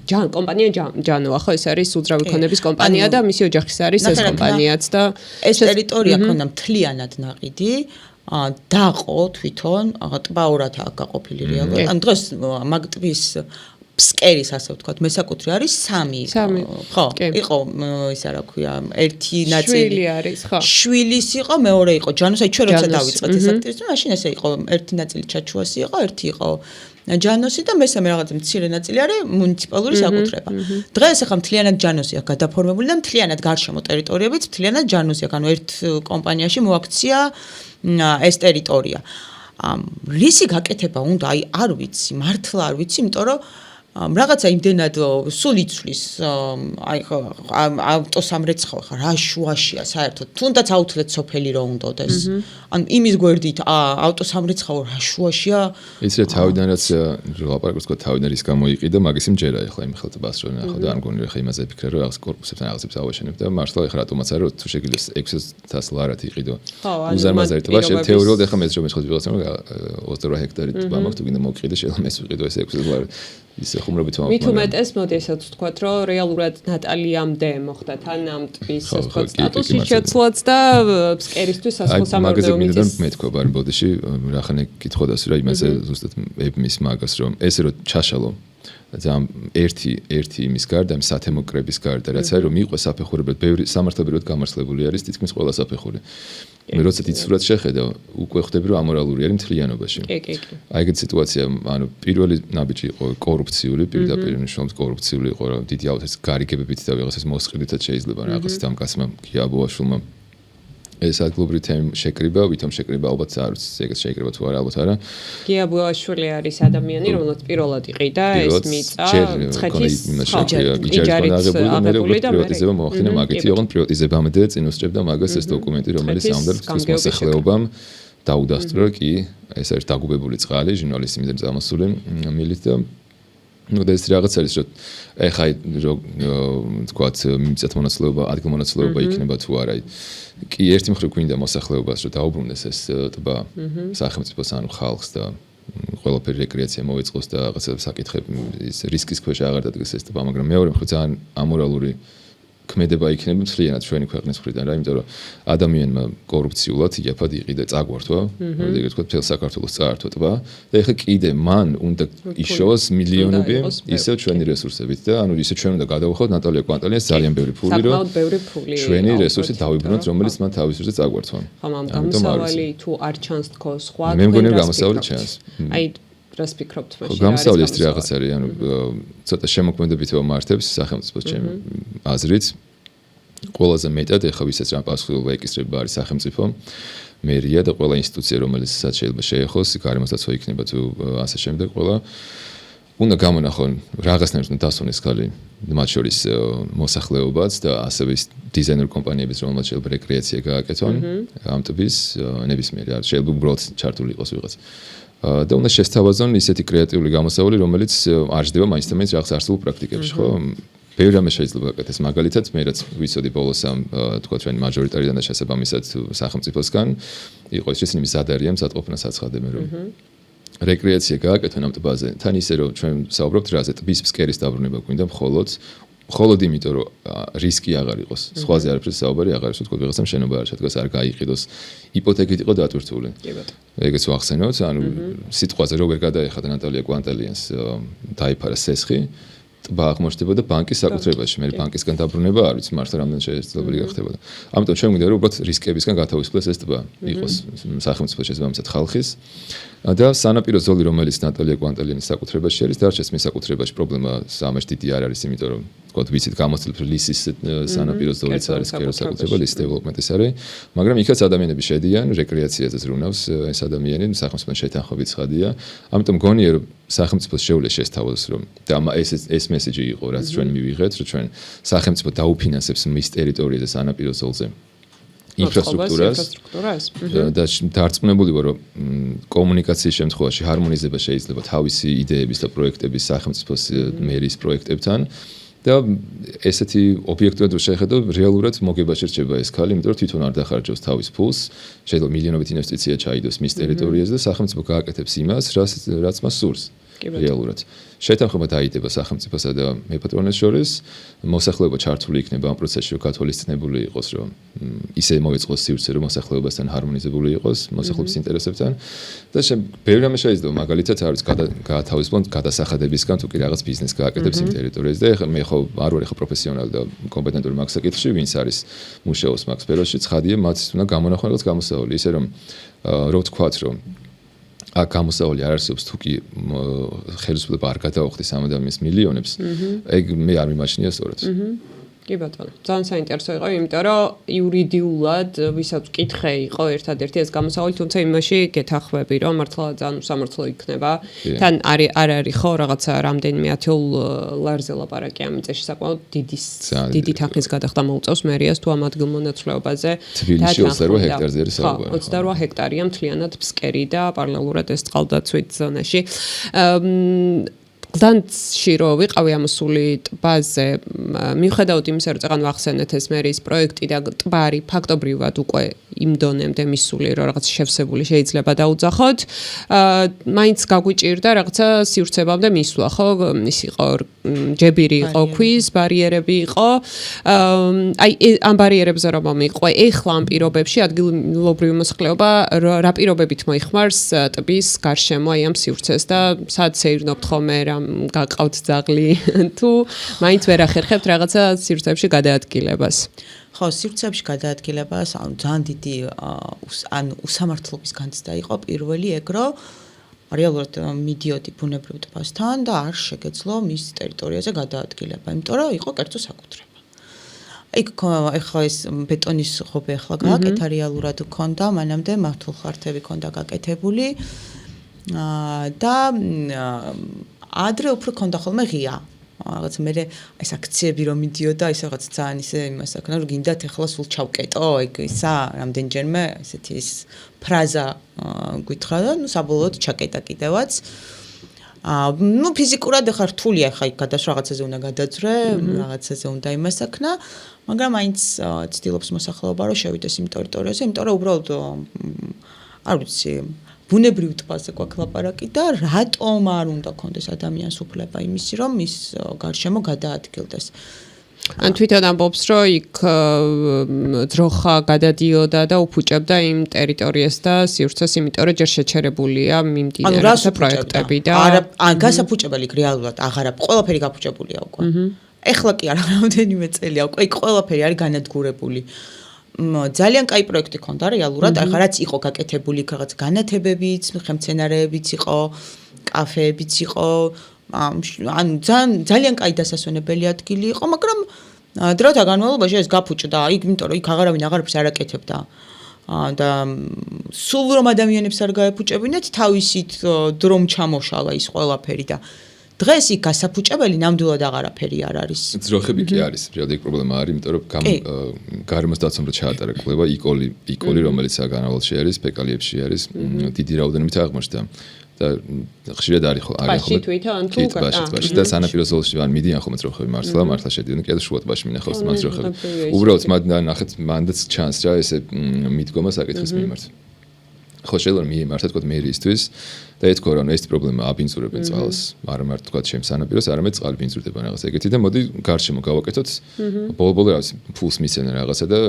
A: კომპანია ჯანოა, ხო ეს არის უძრავი ქონების კომპანია და მისი ოჯახის არის ეს კომპანიაც და
B: ეს ტერიტორია ქონდა მთლიანად ნაყიდი. დაყო თვითონ ტბა ორად გაყოფილი რეალურად. ან დღეს მაგ ტბის ფსკერის ასე ვთქვათ, მესაკუთრე არის 3. ხო, იყო ისა რა ქვია, ერთი ნაწილი.
A: შვილი არის, ხო.
B: შვილის იყო, მეორე იყო ჯანოს, აი ჩვენ როცა დავიწყეთ ეს აქტივიზმი, მაშინ ესე იყო, ერთი ნაწილი ჩაჩუასი იყო, ერთი იყო ჯანოსი და მესამე რაღაც მცირე ნაწილი არის მუნიციპალური საკუთრება. დღეს ახლა მთლიანად ჯანოსი აქვს გადაფორმებული და მთლიანად გარშემო ტერიტორიებიც მთლიანად ჯანოსი აქვს, ანუ ერთ კომპანიაში მოაქცია ეს ტერიტორია. რისი გაკეთება უნდა, აი არ ვიცი, მართლა არ ვიცი, იმიტომ რომ რაღაცა იმდენად სულ იცვლის აი ხო ავტოსამრეცხაო ხა რა შუაშია საერთოდ თუნდაც აუთლეთ სოფელი რო უნდადეს ან იმის გვერდით ავტოსამრეცხაო რა შუაშია
C: ისე თავიდანაც ლაპარაკობს თქვა თავიდან ის გამოიყიდა მაგის იმჯერა ახლა იმ ხელთ ბას რო ნახო და არ მგონი რა ხა იმაზე ფიქრე რომ რაღაც კორპუსებთან რაღაცებს ავაშენებ და მართლა ახლა რატომაც არა თუ შეგიძლია 600 ლარად იყიდო უზარმაზარი ტბა თეორიულად ახლა მეც რომ ეს ხო ვიღაც რომ 28 ჰექტარი ტბა მაქვს თუ გინდა მოვყიდე შეიძლება მეს ვიყიდო ეს 600 ლარად ისე ხუმრობით ვამბობ.
A: მით უმეტეს მოდი ესაც ვთქვათ, რომ რეალურად ნატალიამდე მოხდა თან ამ ტბის სტატუსის შეცვლაც და ფსკერისთვის სასამართლო
C: მითის. მე თქვა ბარი ბოდიში რახანე კითხოდას რა იმაზე ზუსტად ებმის მაგას რომ ესე რომ ჩაშალო და ერთი იმის გარდა იმ სათემოკრების გარდა რაც არის რომ მიყვეს საფეხურებად ბევრი სამართლებრივად გამართლებული არის თითქმის ყველა საფეხური. მე როცა თითქოს შეხედა უკვე ხვდები რომ ამორალური არის მთლიანობაში.
A: კი.
C: აი ეგეთი სიტუაცია, ანუ პირველი ნაბიჯი იყო კორუფციული, პირდაპირ ნიშნავს კორუფციული იყო, რომ დიდი აუცილებლად გარიგებებით და ვიღაცას მოსყიდითაც შეიძლება რაღაცა ამ კაცმა კი აბოაშულმა ეს ადგილობრივი შეკრიბა, ვითომ შეკრიბა ალბათ არ ვიცი, ეგეც შეიძლება თუ არა, ალბათ არა.
A: გია ბუაშვილი არის ადამიანი, რომელიც პირველად იყიდა ეს მიწა ცხეთის
C: იჯარით პრივატიზება მოახდინა, მაგითი ოღონდ პრივატიზებამდე წინ უსწრებდა მაგას ეს დოკუმენტი, რომელიც ამბობს მოსახლეობამ დაუდასტურა კი ეს არის დაგუბებული წყალი, ჟურნალისტი მიდერ წამოსული მილით და ну და ეს რაღაც არის რომ ეხა თქვათ მიწათ მონაცვლეობა, ადგილმონაცვლეობა იქნება თუ არა. კი ერთი მხრივ გვინდა მოსახლეობას რომ დაუბრუნდეს ეს ტბა სახელმწიფოს ანუ ხალხს და ყველაფერი რეკრეაცია მოეწყოს და რაღაცა საკითხები ის რისკის ქვეშ აღარ დადგეს ეს ტბა, მაგრამ მეორე მხრივ ძალიან ამორალური ქმედება იქნება მთლიანად ჩვენი ქვეყნის მხრიდან რა, იმიტომ რომ ადამიანმა კორუფციულად იაფად იყიდა წაგვართვა, ეგრეთ ვთქვათ, მთელ საქართველოს წაართვა ტბა და ეხლა კიდე მან უნდა იშოვოს მილიონები ისევ ჩვენი რესურსებით და ანუ ისე ჩვენ უნდა გადავხოთ ნატალია კვანტალიას ძალიან ბევრი ფული რომ ჩვენი რესურსი დავიბრუნოთ, რომელიც მან თავის რზე წაგვართვა.
A: გამოსავალი თუ არ ჩანს თქო სხვა
C: მე მგონი გამოსავალი ჩანს.
A: აი რას ფიქრობთ მაშინ?
C: გამოსავალი ეს რაღაც არის, ანუ ცოტა შემოქმედებითო მართებს სახელმწიფოს ჩემი აზრით. ყველაზე მეტად ეხა ვისაც რა პასუხისმგებლობა ეკისრება არის სახელმწიფო, მერია და ყველა ინსტიტუცია, რომელიც შეიძლება შეეხოს, გარემოსდაცვა იქნება თუ ასე შემდეგ, ყველა უნდა გამონახონ რაღაცნაირად უნდა დასვანეს ხალი, მათ შორის მოსახლეობაც და ასევე დიზაინერ კომპანიების, რომელმაც შეიძლება რეკრეაცია გააკეთონ ამ ტბის ნებისმიერი, შეიძლება უბრალოდ ჩართული იყოს ვიღაც. და უნდა შესთავაზონ ისეთი კრეატიული გამოსავალი, რომელიც არ ჯდება მაინც და მაინც რაღაც არსებულ პრაქტიკებში, ხო? ბევრი რამე შეიძლება გაკეთდეს. მაგალითად, მე რაც ვიცოდი ბოლოს ამ თქვა ჩვენ მაჟორიტარიდან და შესაბამისად სახელმწიფოსგან იყო ის ისინი მზადარია მზადყოფნას აცხადებენ რომ რეკრეაცია გააკეთონ ამ ტბაზე. თან ისე რომ ჩვენ საუბრობთ რაზე ტბის ფსკერის დაბრუნება გვინდა მხოლოდ იმიტომ რომ რისკი აღარ იყოს. სხვაზე არაფერს საუბარი აღარ არის, თქო ვიღაცამ შენობა არ შედგას, არ გაიყიდოს, იპოთეკით იყო დატვირთული. ეგეც ვახსენოთ, ანუ სიტყვაზე როგორ გადაეხადა ნატალია კვანტალიანს დაიფარა სესხი ტბა აღმოჩნდება და ბანკის საკუთრებაში. მე ბანკისგან დაბრუნება არ ვიცი მართლა რამდენი შესაძლებელი გახდებოდა. ამიტომ ჩვენ გვინდა რომ უბრალოდ რისკებისგან გათავისუფლდეს ეს ტბა. იყოს სახელმწიფო შესაბამისად ხალხის და სანაპირო ზოლი, რომელიც ნატალია კვანტალიანის საკუთრებაში არის, დარჩეს მის საკუთრებაში პრობლემა სამაშ დიდი არ არის, იმიტომ რომ თქვა ვიცით გამოცდილებ ლისის სანაპირო ზოლიც არის კერო საკუთრება, ლის დეველოპმენტის არის, მაგრამ იქაც ადამიანები შედიან, რეკრეაციაზე ზრუნავს ეს ადამიანი, სახელმწიფო შეთანხმებით ცხადია. ამიტომ გონია რომ სახელმწიფოს შეუძლია შესთავაზოს რომ და ეს მესეჯი იყო, რაც ჩვენ მივიღეთ, რომ ჩვენ სახელმწიფო დაუფინანსებს მის ტერიტორიაზე სანაპირო ზოლზე ინფრასტრუქტურას და დარწმუნებული ვარ რომ კომუნიკაციის შემთხვევაში ჰარმონიზება შეიძლება თავისი იდეების და პროექტების სახელმწიფოს მერის პროექტებთან და ესეთი ობიექტურად რო შეხედო რეალურად მოგებაში რჩება ეს ქალი, იმიტომ რომ თვითონ არ დახარჯავს თავის ფულს, შეიძლება მილიონობით ინვესტიცია ჩაიდოს მის ტერიტორიაზე და სახელმწიფო გააკეთებს იმას, რაც მას სურს. რეალურად. შეთანხმება დაიდება სახელმწიფოსა და მეპატრონეს შორის, მოსახლეობა ჩართული იქნება ამ პროცესში, რომ გათვალისწინებული იყოს, რომ ისე მოეწყოს სივრცე, რომ მოსახლეობასთან ჰარმონიზებული იყოს, მოსახლეობის ინტერესებთან და ბევრი რამე შეიძლება, მაგალითად, არის გაათავისუფლონ გადასახადებისგან თუ კი რაღაც ბიზნეს გააკეთებს იმ ტერიტორიაზე და ეხლა მე ხო არ ვარ ეხლა პროფესიონალი და კომპეტენტური მაგ საკითხში, ვინც არის მუშაობს მაგ სფეროში, ცხადია, მათ უნდა გამონახონ რაღაც გამოსავალი, ისე რომ რო ვთქვათ, რომ გამოსავალი არ არსებობს თუ კი ხელისუფლება არ გადაუხდის ამ ადამიანის მილიონებს, ეგ მე არ მიმაჩნია სწორად.
A: კი ბატონო, ძალიან საინტერესო იყო, იმიტომ რომ იურიდიულად ვისაც ვკითხე იყო ერთადერთი ეს გამოსავალი, თუმცა იმაში გეთახმები, რომ მართლა ძალიან სამართლო იქნება. თან არ არის ხო რაღაცა რამდენიმე $10 ლაპარაკი ამ მიწაში საკმაოდ დიდი თანხის გადახდა მოუწევს მერიას თუ ამ ადგილმონაცვლეობაზე.
C: თბილისში 28 ჰექტარზე არის საუბარი.
A: 28 ჰექტარია მთლიანად ფსკერი და პარალელურად ეს წყალდაცვით ზონაში. გლანცში რო ვიყავი ამოსული ტბაზე, მიუხედავად იმისა, რომ წეგან ვახსენეთ ეს მერის პროექტი და ტბარი ფაქტობრივად უკვე იმ დონემდე მისული, რომ რაღაც შევსებული შეიძლება დაუძახოთ, მაინც გაგვიჭირდა რაღაცა სივრცებამდე მისვლა, ხო? ის იყო ჯებირი იყო, ქვის ბარიერები იყო. აი ამ ბარიერებზე რომ მომიყვე, ეხლა ამ პირობებში ადგილობრივი მოსახლეობა რა პირობებით მოიხმარს ტბის გარშემო აი ამ სივრცეს და სად სეირნობთ ხოლმე გaqავთ ძაღლი თუ მაინც ვერ ახერხებთ რაღაცა სივრცეებში გადაადგილებას.
B: ხო, სივრცეებში გადაადგილებას, ანუ ძალიან დიდი უსამართლობის განცდა იყო პირველი ეგ, რომ რეალურად მიდიოდი ბუნებრივ ტბასთან და არ შეგეძლო მის ტერიტორიაზე გადაადგილება, იმიტომ რომ იყო კერძო საკუთრება. იქ ეხლა ეს ბეტონის ხობე ეხლა გააკეთა რეალურად ქონდა, მანამდე მართულხარდები ქონდა გაკეთებული. და ადრე უფრო ქონდა ხოლმე ღია. რაღაც მე ეს აქციები რომ მიდიოდა, ის რაღაც ძალიან ისე იმას აკნა, რომ გინდათ ეხლა სულ ჩავკეტო, ეგ ისა, რამდენჯერმე ესეთი ის ფრაზა გითხრა და ნუ საბოლოოდ ჩაკეტა კიდევაც. ნუ ფიზიკურად ეხლა რთულია ეხლა იქ გადასვლა რაღაცაზე უნდა გადაძრე, რაღაცაზე უნდა იმასაკნა, მაგრამ მაინც ცდილობს მოსახლეობა რომ შევიდეს იმ ტერიტორიაზე, იმიტომ რომ უბრალოდ არ ვიცი, ბუნებრივ ტბაზე გვაქვს ლაპარაკი და რატომ არ უნდა კონდეს ადამიანს უფლება იმისი, რომ ის გარშემო გადაადგილდეს.
A: ან თვითონ ამბობს, რომ იქ ძროხა გადადიოდა და უფუჭებდა იმ ტერიტორიას და სივრცეს, იმიტომ რომ ჯერ შეჩერებულია მიმდინარე პროექტები და
B: ან გასაფუჭებელი რეალურად აღარა ყველაფერი გაფუჭებულია უკვე. ეხლა კი არა რამდენიმე წელია უკვე იქ ყველაფერი არის განადგურებული. ძალიან კაი პროექტი ქონდა რეალურად, ახლა რაც იყო გაკეთებული, რაღაც განათებებიც, ხემცენარეებიც იყო, კაფეებიც იყო, ანუ ძალიან კაი დასასვენებელი ადგილი იყო, მაგრამ დროთა განმავლობაში ეს გაფუჭდა, იმიტომ რომ იქ აღარავინ აღარაფერს არ აკეთებდა. და სულ რომ ადამიანებს არ გაეფუჭებინათ, თავისით დრომ ჩამოშალა ის ყველაფერი და დღეს იქ გასაფუჭებელი ნამდვილად აღარაფერი არ არის.
C: ძროხები კი არის, რეალურად ეგ პრობლემა არის, იმიტომ რომ გარემოს დაცვამ ჩაატარა კვლევა, იკოლი, რომელიც განავალში არის, ფეკალიებში არის, დიდი რაოდენობით აღმოჩნდა. და ხშირად არის ხო არის ხო
A: თვითონ თუ
C: ტბაში და სანაპირო ზოლში ან მიდიან ხოლმე ძროხები მართლა შედიოდნენ კიდე შუა ტბაში მინახავს მათ ძროხები უბრალოდ ნახეთ მანდაც ჩანს რა ესე მიდგომა საკითხის მიმართ ხო შეიძლება მიემართა თქო მერიისთვის და ეთქო რომ ეს პრობლემა აბინძურებენ წყალს არა მარტო თქო ჩემს სანაპიროს არამედ წყალი ბინძურდება რაღაც ეგეთი და მოდი გარშემო გავაკეთოთ ბოლო რაღაც ფულს მისცემენ რაღაცა და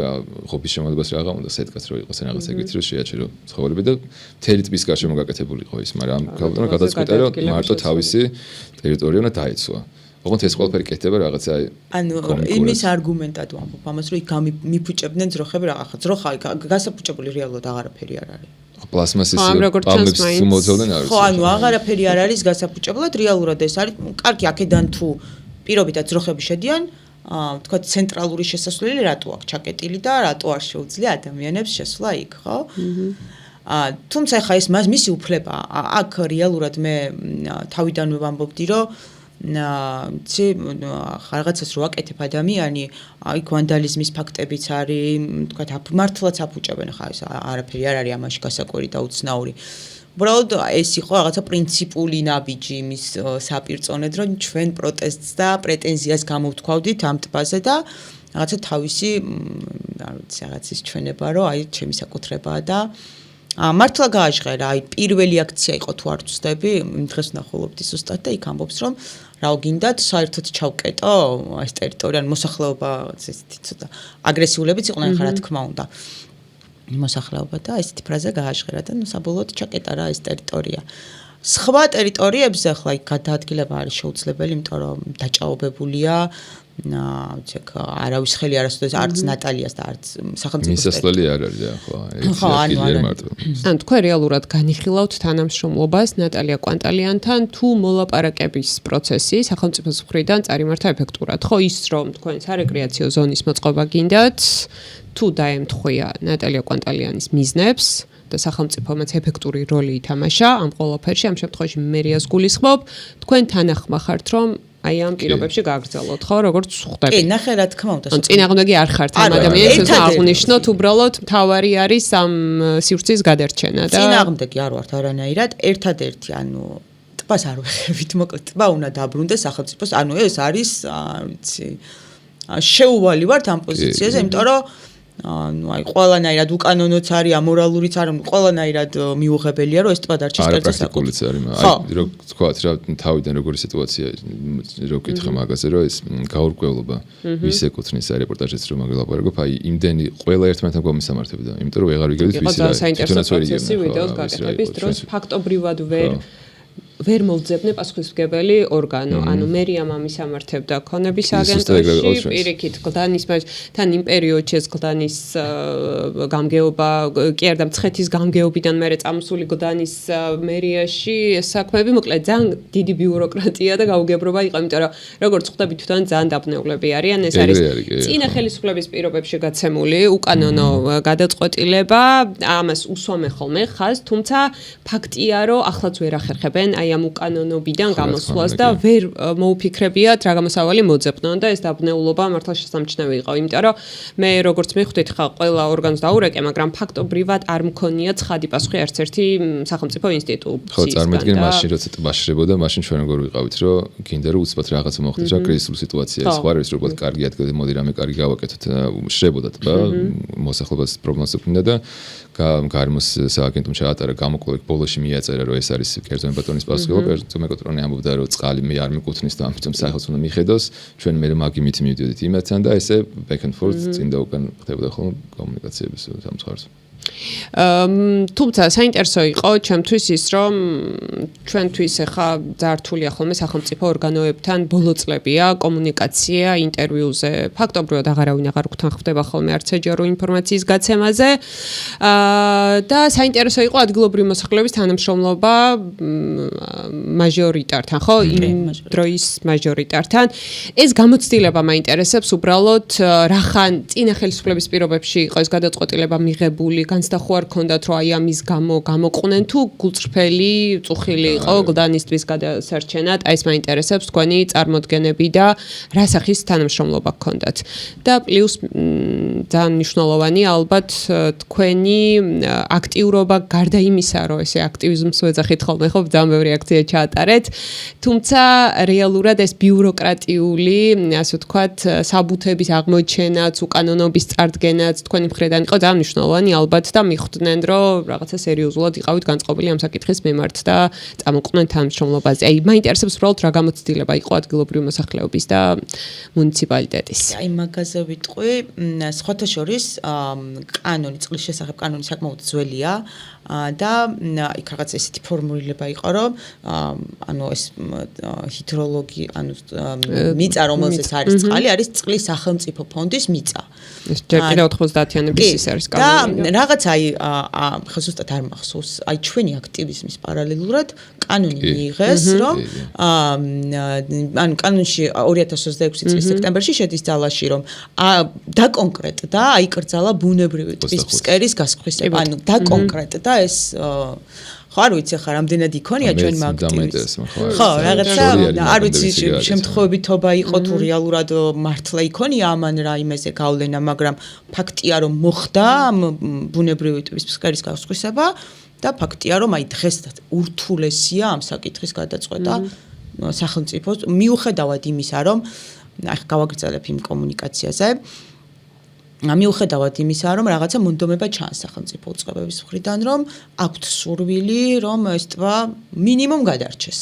C: ხობის შემოვლებას რაღა უნდა სეტკაც რო იყოს რაღაც ეგეთი რომ შეაჩერო ცხოველები და მთელი ტბის გარშემო გაკეთებული იყო ის მაგრამ ამ გადაწყვეტა რომ მარტო თავისი ტერიტორია უნდა დაეცვა ოღონდ ეს ყველაფერი კეთდება რაღაცა
B: ანუ იმის არგუმენტად ვამბობ ამას რომ იქ მიფუჭებდნენ ძროხები რაღაცა ძროხა გასაფუჭებული რეალურად აღარაფერი არ არის
C: პლასმასის პალმებს მოძებდნენ არის.
B: ხო, ანუ აღარაფერი არ არის გასაფუჭებლად, რეალურად ეს არის. კარგი, აქედან თუ პირობითად ძროხები შედიან, თქვა ცენტრალური შესასვლელი რატო აქვს ჩაკეტილი და რატო არ შეუძლია ადამიანებს შესვლა იქ, ხო? თუმცა ხა ეს მისი უფლება, აქ რეალურად მე თავიდანვე ვამბობდი, რომ რაღაცას რო აკეთებ ადამიანი, აი ვანდალიზმის ფაქტებიც არის, თქვა მართლაც აფუჭებენ ხა ეს არაფერი არ არის ამაში გასაკვირი და უცნაური. უბრალოდ ეს იყო რაღაცა პრინციპული ნაბიჯი იმის საპირწონედ, რომ ჩვენ პროტესტს და პრეტენზიას გამოვთქვავდით ამ ტბაზე და რაღაცა თავისი არ ვიცი, რაღაცის ჩვენება, რომ აი ჩემი საკუთრებაა და მართლა გააჟღერა, აი პირველი აქცია იყო თუ არ ვცდები, იმ დღეს ვნახულობდი ზუსტად და იქ ამბობს, რომ რა გინდათ საერთოდ ჩავკეტო ეს ტერიტორია, მოსახლეობა ესეთი ცოტა აგრესიულებიც იყვნენ ხა რა თქმა უნდა. მოსახლეობა და ესეთი ფრაზა გააჟღერა და ნუ საბოლოოდ ჩაკეტა რა ეს ტერიტორია. სხვა ტერიტორიებზე ახლა იქ გადაადგილება არის შეუძლებელი, იმიტომ რომ დაჭაობებულია არავის ხელი არასოდეს არც ნატალიას და არც სახელმწიფოს
C: მისასვლელი არ არის ახლა
A: ან თქვენ რეალურად განიხილავთ თანამშრომლობას ნატალია კვანტალიანთან თუ მოლაპარაკების პროცესი სახელმწიფოს მხრიდან წარიმართა ეფექტურად ხო ის რომ თქვენ სარეკრეაციო ზონის მოწყობა გინდათ თუ დაემთხვია ნატალია კვანტალიანის მიზნებს და სახელმწიფომაც ეფექტური როლი ითამაშა ამ ყველაფერში ამ შემთხვევაში მერიას გულისხმობ თქვენ თანახმა ხართ რომ აი ამ პირობებში გააგრძელოთ ხო როგორც ხვდები.
B: კი, ნახე რა თქმა უნდა.
A: ან წინააღმდეგი არ ხართ ამ ადამიანს ეს აღნიშნოთ უბრალოდ თავარი არის ამ სივრცის გადარჩენა და
B: წინააღმდეგი არ ვართ არანაირად, ერთადერთი ანუ ტბას არ ვეხებით, მოკლედ ტბა უნდა დაბრუნდეს სახელმწიფოს, ანუ ეს არის, ვიცი, შეუვალი ვართ ამ პოზიციაზე, იმიტომ რომ ანუ აი ყველანაირად უკანონოც არის, ამორალურიც არის, ყველანაირად მიუღებელია, რომ ეს ტბა დარჩეს კერძო
C: საკუთრებაც არის, აი რო თქვათ რა თავიდან როგორი სიტუაცია რო კითხე მაგაზე, რომ ეს გაურკვევლობა ვის ეკუთვნის აი რეპორტაჟიც რომ მაგალაპარაკობ, აი იმდენი ყველა ერთმანეთთან გომისამართებდა, იმიტომ რომ ვეღარ ვიგებთ ვის რა.
A: თვითონაც ვიდეოს გაკეთების დროს ფაქტობრივად ვერ ვერ მოძებნე პასუხისმგებელი ორგანო. ანუ მერია მამისამართებდა ქონების აგენტოში, პირიქით გლდანის თან იმ პერიოდში ეს გლდანის გამგეობა, კი არა მცხეთის გამგეობიდან მერე წამოსული გლდანის მერიაში ეს საქმეები მოკლედ ძალიან დიდი ბიუროკრატია და გაუგებრობა იყო, იმიტომ რომ როგორც ხვდები თვითონ ძალიან დაბნეულები არიან, ეს არის წინა ხელისუფლების პირობებში გაცემული უკანონო გადაწყვეტილება, ამას უსვამენ ხოლმე ხაზს, თუმცა ფაქტია, რომ ახლაც ვერ ახერხებენ აი ამ უკანონობიდან გამოსვლას და ვერ მოუფიქრებიათ რა გამოსავალი მოძებნონ და ეს დაბნეულობა მართლა შესამჩნევი იყო, იმიტომ რომ მე როგორც მივხვდით ხა ყველა ორგანოს დაურეკე, მაგრამ ფაქტობრივად არ მქონია ცხადი პასუხი არც ერთი სახელმწიფო ინსტიტუციის.
C: ხო, წარმოგიდგენ მაშინ როცა ტბაშრებოდა, მაშინ ჩვენ როგორ ვიყავით, რომ გინდა რომ უცბად რაღაცა მოხდეს რა კრიზისული სიტუაცია ის ხარ ის როგორც კარგი ადგილი მოდი რამე კარგი გავაკეთოთ, შრებოდა ტბა, მოსახლეობას პრობლემას უქმნიდა და გარემოს სააგენტომ ჩაატარა გამოკვლევი ბოლოში მიაწერა რომ ეს არის კერძო ბატონის პასუხი, კერძო მეკოტრონი ამბობდა რომ წყალი მე არ მეკუთვნის და ამიტომ სახელმწიფოს უნდა მიხედოს, ჩვენ მე მაგიმით მივიდოდით იმათთან და ესე back and forth წინ და უკან ხდებოდა ხოლმე კომუნიკაციების სამცხარს.
A: თუმცა საინტერესო იყო ჩემთვის ის რომ ჩვენთვის ახლა ძართულია ხოლმე სახელმწიფო ორგანოებთან ბოლო წლებია კომუნიკაცია ინტერვიუზე ფაქტობრივად აღარავინ აღარ გვთანხმდება ხოლმე არც ეჯარო ინფორმაციის გაცემაზე და საინტერესო იყო ადგილობრივი მოსახლეობის თანამშრომლობა მაჟორიტართან ხო იმ დროის მაჟორიტართან ეს გამოცდილება მაინტერესებს უბრალოდ რახან წინა ხელისუფლების პირობებში იყო ეს გადაწყვეტილება მიღებული განსდახო არ ქონდათ რომ აი ამის გამო გამოყვნენ თუ გულწრფელი წუხილი იყო გლდანისტვის გადასარჩენად აი ეს მაინტერესებს თქვენი წარმოდგენები და რა სახის თანამშრომლობა გქონდათ და პლუს ძალიან მნიშვნელოვანი ალბათ თქვენი აქტიურობა გარდა იმისა რომ ესე აქტივიზმს ვეძახით ხოლმე ხო ძალიან ბევრი აქცია ჩაატარეთ თუმცა რეალურად ეს ბიუროკრატიული ასე ვთქვათ საბუთების აღმოჩენაც უკანონობის წარდგენაც თქვენი მხრიდან იყო ძალიან მნიშვნელოვანი ალბათ და მიხვდნენ რომ რაღაცა სერიოზულად იყავით განწყობილი ამ საკითხის მიმართ და წამოყვნენ თანამშრომლობაზე. აი მაინტერესებს უბრალოდ რა გამოცდილება იყო ადგილობრივი მოსახლეობის და მუნიციპალიტეტის.
B: აი მაგაზე ვიტყვი, სხვათა შორის კანონი წყლის შესახებ კანონი საკმაოდ ძველია და იქ რაღაც ესეთი ფორმულირება იყო რომ ანუ ეს ჰიდროლოგი ანუ მიწა რომელზეც არის წყალი არის წყლის სახელმწიფო ფონდის მიწა.
A: ეს ჯერ კიდევ 90-იანების ის არის კანონი.
B: და რაღაც აი ხსუსტად არ მახსოვს აი ჩვენი აქტივიზმის პარალელურად კანონი მიიღეს რომ ანუ კანონში 2026 წლის სექტემბერში შედის ძალაში რომ დაკონკრეტდა აიკრძალა ბუნებრივი ტბის ფსკერის გასხვისება ანუ დაკონკრეტდა ეს ხო არ ვიცი ხა რამდენად იქონია ჩვენ მაგ ხო რაღაცა არ ვიცი შემთხვევებითობა იყო თუ რეალურად მართლა იქონია ამან რაიმეზე გავლენა მაგრამ ფაქტია რომ მოხდა ბუნებრივი ტბის ფსკერის გასხვისება და ფაქტია რომ აი დღეს ურთულესია ამ საკითხის გადაწყვეტა სახელმწიფოს მიუხედავად იმისა რომ აი გავაგრძელებ იმ კომუნიკაციაზე მიუხედავად იმისა, რომ რაღაცა მონდომება ჩანს სახელმწიფო უწყებების მხრიდან, რომ აქვთ სურვილი, რომ ეს ტბა მინიმუმ გადარჩეს.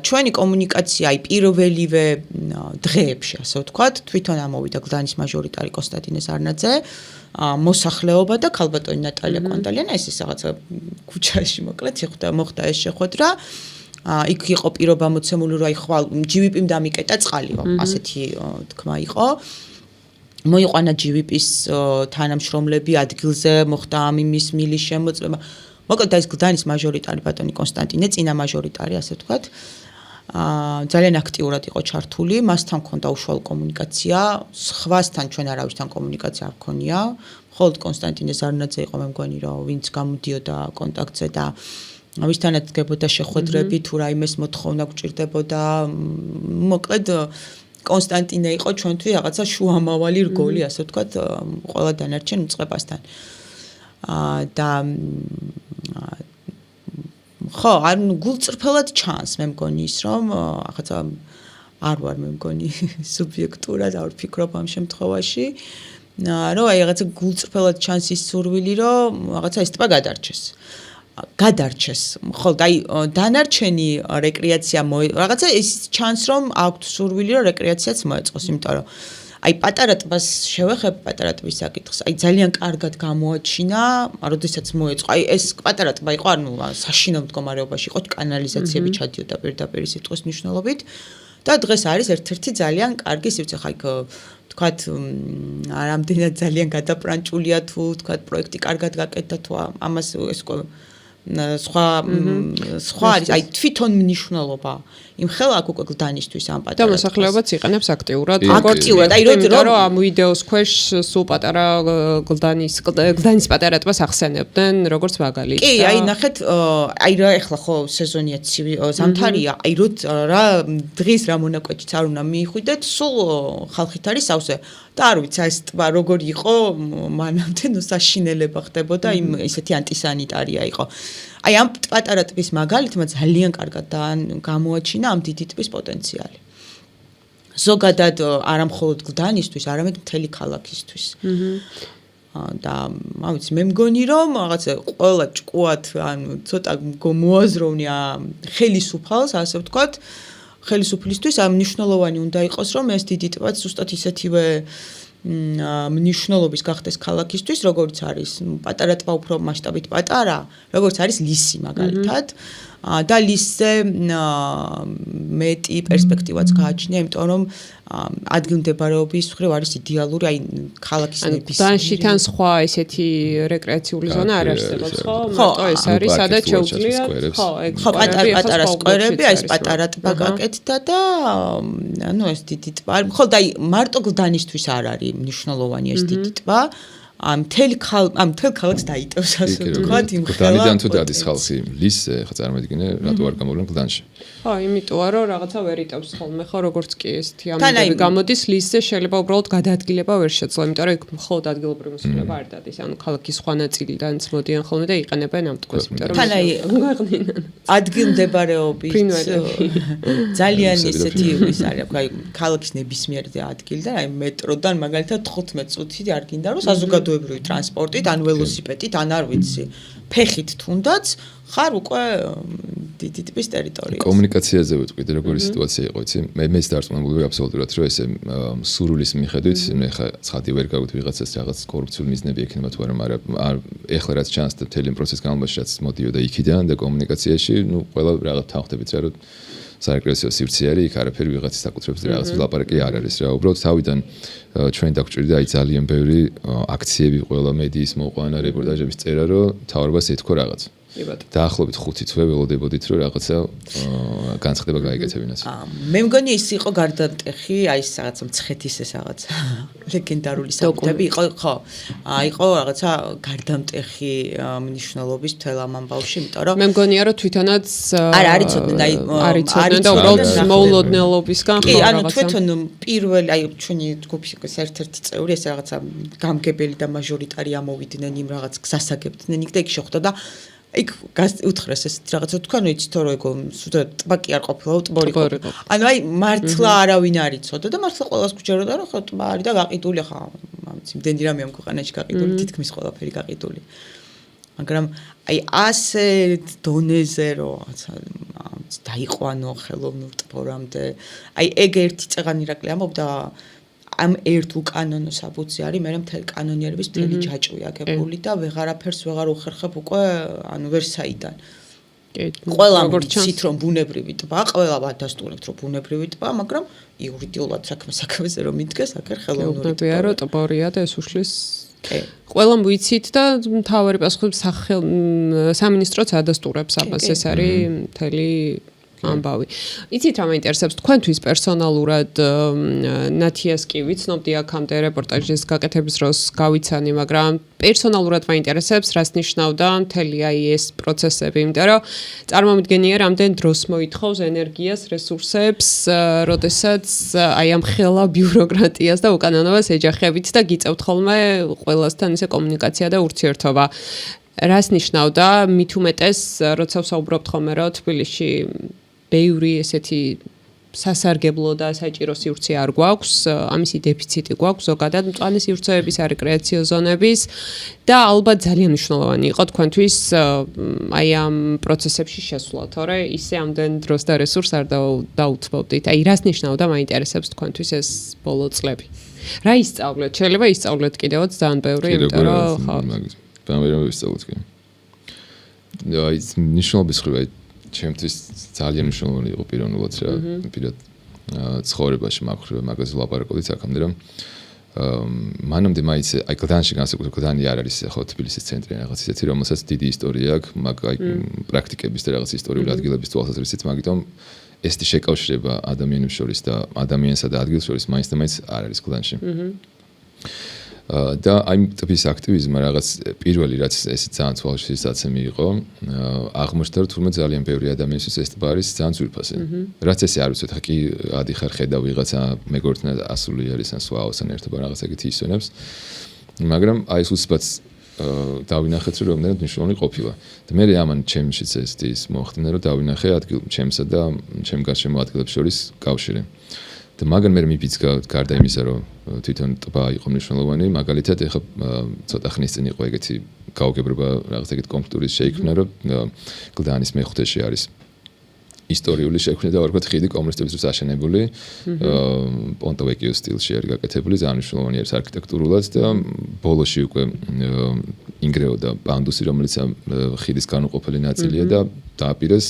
B: ჩვენი კომუნიკაცია აი პირველივე დღეებში, ასე ვთქვათ, თვითონ ამოვიდა გლდანის მაჟორიტარი კონსტანტინე ზარნაძე, მოსახლეობა და ქალბატონი ნატალია კვანტალიანა, ეს რაღაცა ქუჩაში მოკლედ მოხდა ეს შეხვედრა. იქ იყო პირობა მოცემული, რომ აი ხვალ GVP-მ დამიკეტა წყალი, ასეთი თქმა იყო. მოიყვანა GVP-ის თანამშრომლები ადგილზე, მოხდა ამ იმის მილის შემოწმება. მოკლედ ეს გლდანის მაჟორიტარი ბატონი კონსტანტინე, წინა მაჟორიტარი, ასე ვთქვათ. ძალიან აქტიურად იყო ჩართული, მასთან ჰქონდა უშუალო კომუნიკაცია, სხვასთან ჩვენ არავისთან კომუნიკაცია არ ჰქონია. მხოლოდ კონსტანტინე ზარნაძე იყო მე მგონი, რომ ვინც გამოდიოდა კონტაქტზე და ვისთანაც დგებოდა შეხვედრები, თუ რაიმეს მოთხოვნა გვჭირდებოდა. მოკლედ კონსტანტინე იყო ჩვენთვის რაღაცა შუამავალი რგოლი, ასე ვთქვათ, ყველა დანარჩენ უწყებასთან. და ხო, ანუ გულწრფელად ჩანს მე მგონი ის, რომ რაღაცა არ ვარ მე მგონი სუბიექტურად არ ვფიქრობ ამ შემთხვევაში, რომ აი რაღაცა გულწრფელად ჩანს ის სურვილი, რომ რაღაცა ეს ტბა გადარჩეს. გადარჩეს. ხო, აი დანარჩენი რეკრეაცია რაღაცა ის ჩანს რომ აქვთ სურვილი რომ რეკრეაციაც მოეწყოს, იმიტომ რომ აი პატარა ტბას შევეხებ პატარა ტბის საკითხს. აი ძალიან კარგად გამოაჩინა, როდესაც მოეწყო. აი ეს პატარა ტბა იყო, ანუ საშინაო მდგომარეობაში იყო, კანალიზაციები ჩადიოდა პირდაპირ სიტყვის მნიშვნელობით და დღეს არის ერთ-ერთი ძალიან კარგი სივრცე. ხა იქ თქვათ ამდენად ძალიან გადაპრანჭულია თუ თქვათ პროექტი კარგად გაკეთდა თუ ამას ეს სხვა არის აი თვითონ მნიშვნელობა იმ ხელა აქ უკვე გლდანისთვის ამ პატარა
A: და მოსახლეობაც იყენებს აქტიურად
B: აქტიურად აი
A: რომ ამ ვიდეოს ქვეშ სულ პატარა გლდანის პატარა ტბას ახსენებდნენ როგორც მაგალითს
B: კი აი ნახეთ აი რა ეხლა ხო სეზონია ცივი ზამთარია აი რა დღის რა მონაკვეთიც არ უნდა მიიხვიდეთ სულ ხალხით არის სავსე და არ ვიცი ეს ტბა როგორი იყო მანამდე ნუ საშინელება ხდებოდა იმ ესეთი ანტისანიტარია იყო აი ამ პატარა ტბის მაგალითმა ძალიან კარგად გამოაჩინა ამ დიდი ტბის პოტენციალი. ზოგადად არა მხოლოდ გლდანისთვის, არამედ მთელი ქალაქისთვის. და მავიცი მე მგონი რომ რაღაცა ყველა ჭკუათ ანუ ცოტა მოაზროვნია ხელისუფალს, ასე ვთქვათ, ხელისუფლისთვის ამ მნიშვნელოვანი უნდა იყოს რომ ეს დიდი ტბაც ზუსტად ისეთივე მნიშვნელობის გახდეს ქალაქისთვის, როგორც არის პატარა ტბა უფრო მასშტაბით პატარა, როგორც არის ლისი მაგალითად. და ლისზე მეტი პერსპექტივაც გააჩნია, იმიტომ რომ ადგილმდებარეობის მხრივ არის იდეალური, აი ქალაქის ნების.
A: დანში თან სხვა ესეთი რეკრეაციული ზონა არ არსებობს, ხო? მარტო ეს არის, სადაც შეუძლიათ,
B: ხო, პატარა სკვერები, აი ეს პატარა ტბა გაკეთდა და ანუ ეს დიდი ტბა. ხო, და აი მარტო გლდანისთვის არ არის მნიშვნელოვანი ეს დიდი ტბა. მთელ ქალაქს დაიტევს ასე ვთქვათ იმ ხელა.
C: გლდანიდან თუ დადის ხალხი ლისზე, ხა წარმოიდგინე, რატო არ გამოვლენ გლდანში.
A: ხო, იმიტოა რომ რაღაცა ვერ იტევს ხოლმე, ხო, როგორც კი ესეთი ამბები გამოდის ლისზე შეიძლება უბრალოდ გადაადგილება ვერ შეძლო, იმიტომ რომ მხოლოდ ადგილობრივი მოსახლეობა არ დადის, ანუ ქალაქის სხვა ნაწილიდანაც მოდიან ხოლმე და იყენებენ ამ ტბას, იმიტომ რომ
B: ადგილმდებარეობის ძალიან ისეთი ის არის, აი ქალაქის ნებისმიერ ადგილიდან, აი მეტროდან მაგალითად 15 წუთი არ გინდა რომ საზოგადოებრივი ტრანსპორტით, ან ველოსიპედით, ან არ ვიცი, ფეხით თუნდაც ხარ უკვე დიდი ტბის ტერიტორიაზე.
C: კომუნიკაციაზე ვიტყვი, როგორი სიტუაცია იყო, იცი? მეც დარწმუნებული ვარ აბსოლუტურად, რომ ესე სურვილის მიხედვით, ნუ ეხლა ცხადი ვერ გაგვით ვიღაცას რაღაც კორუფციული მიზნები ექნება თუ არა, მაგრამ ეხლა რაც ჩანს და მთელი პროცესის განმავლობაში რაც მოდიოდა იქიდან და კომუნიკაციაში, ნუ ყველა რაღაც თანხდებით რა, რომ საერთო სივრცე არის, იქ არაფერი ვიღაცის საკუთრების რაღაც ლაპარაკი არ არის რა. უბრალოდ თავიდან ჩვენ დაგვჭირდა აი ძალიან ბევრი აქციები, ყველა მედიის მოყვანა, რეპორტაჟების წერა, რომ თავრობას ეთქვა რაღაც. დაახლოებით 5 თვე ველოდებოდით რომ რაღაცა განცხადება გაიგეთებინათ.
B: მე მგონი ის იყო გარდამტეხი, აი ეს რაღაცა მცხეთის ეს რაღაცა ლეგენდარული საკუთები იყო, ხო. იყო რაღაცა გარდამტეხი მნიშვნელობის თელ ამ ამბავში, იმიტომ რომ
A: მე მგონია რომ თვითონაც
B: არ არიცოდნენ, აი
A: არიცოდნენ და უბრალოდ მოულოდნელობისგან
B: ხო რაღაცა. კი, ანუ თვითონ პირველი აი ჩვენი ჯგუფის ერთ-ერთი წევრი ეს რაღაცა გამგებელი და მაჟორიტარი ამოვიდნენ იმ რაღაც გასაგებდნენ იქ და იქ შეხვდა და იქ უთხრეს ეს რაღაცა თქვენ იცით რომ ეგ ტბა კი არ ყოფილა ტბორი ყოფილა. ანუ აი მართლა არავინ არ იცოდა და მართლა ყველას გჯეროდა რომ ხო ტბა არის და გაყიდული ხა ამიცი იმდენი რამე ამ ქვეყანაში გაყიდული თითქმის ყველაფერი გაყიდული. მაგრამ აი ასე დონეზე რომ დაიყვანო ხელოვნურ ტბორამდე აი ეგ ერთი წეღანი ირაკლი ამობდა ამ ერთ უკანონო საბუთზე არის, მე მთელი კანონიერების მთელი ჯაჭვი აგებული და ვეღარაფერს ვეღარ უხერხებ უკვე, ანუ ვერსაიდან. ყველა ვიცით რომ ბუნებრივი ტბა, ყველა ვადასტურებთ რომ ბუნებრივი ტბა, მაგრამ იურიდიულად საქმეზე რომ მიდგეს, აქ ხელოვნური
A: ტბაა, რომ ტბორია და ეს უშლის ყველამ ვიცით და მთავარი პასუხი სამინისტროც ადასტურებს ამას, ეს არის მთელი ამბავი. იცით რა მაინტერესებს თქვენთვის პერსონალურად ნათიას კი ვიცნობდი აქამდე რეპორტაჟის გაკეთების დროს გავიცანი, მაგრამ პერსონალურად მაინტერესებს რას ნიშნავდა მთელი აი ეს პროცესები, იმიტომ რომ წარმომიდგენია რამდენ დროს მოითხოვს ენერგიას, რესურსებს, როდესაც აი ამ ხელა ბიუროკრატიას და უკანონობას ეჯახებით და გიწევთ ხოლმე ყველასთან ისე კომუნიკაცია და ურთიერთობა. რას ნიშნავდა მით უმეტეს როცა ვსაუბრობთ ხოლმე რომ თბილისში ბევრი ესეთი სასარგებლო და საჭირო სივრცე არ გვაქვს, ამისი დეფიციტი გვაქვს ზოგადად მწვანე სივრცეების, არეკრეაციო ზონების და ალბათ ძალიან მნიშვნელოვანი იყო თქვენთვის აი ამ პროცესებში შესვლა, თორე ისე ამდენ დროს და რესურსს არ დაუთმობდით. აი რას ნიშნავდა მაინტერესებს თქვენთვის ეს ბოლო წლები? რა ისწავლეთ? შეიძლება ისწავლეთ კიდევაც ძალიან ბევრი, იმიტომ რომ ხო.
C: ბანერები ისწავლეთ კი. აი ნიშნობის ხრივ აი ჩემთვის ძალიან მნიშვნელოვანი იყო პიროვნულად რა პირად ცხოვრებაში მაგაზე ვლაპარაკობდით აქამდე რომ მანამდე მაინც აი გლდანში განსაკუთრებით გლდანი არ არის ხო თბილისის ცენტრი რაღაც ისეთი რომელსაც დიდი ისტორია აქვს მაგ აი პრაქტიკების და რაღაც ისტორიული ადგილების თვალსაზრისით მაგიტომ ეს შეკავშირება ადამიანებს შორის და ადამიანსა და ადგილს შორის მაინც და მაინც არ არის გლდანში და აი ტიპის აქტივიზმი რაღაც პირველი რაც ეს ძალიან თვალშისაცემი იყო აღმოჩნდა რომ თურმე ძალიან ბევრი ადამიანისთვის ეს ტიპი არის ძალიან ძვირფასი რაც ესე არ ვიცით ხა კი ადიხარ ხედავ ვიღაცა მეგობრთან ასული არის ან სვაოსან ერთობა რაღაც ეგეთი ისონებს მაგრამ აი ეს უცბად დავინახეთ რომ რამდენად მნიშვნელოვანი ყოფილა და მე ამან ჩემშიც ეს მოახდინა რომ დავინახე ადგილ ჩემსა და ჩემ გარშემო ადგილებს შორის კავშირი და მაგან მე მიფიცგა გარდა იმისა რომ თვითონ ტბა იყო მნიშვნელოვანი მაგალითად ეხა ცოტა ხნის წინ იყო ეგეთი გაუგებრობა რაღაც ეგეთი კონფლიქტის შეიქმნა რომ გლდანის მეხუთეში არის ისტორიული შექმნა და ვარქვათ ხიდი კომუნისტებისთვის აშენებული პონტოვეკიოს სტილში არის გაკეთებული ძალიან მნიშვნელოვანი არის არქიტექტურულად და ბოლოში უკვე ინგრეოდა პანდუსი რომელიც ხიდის განუყოფელი ნაწილია და დააპირეს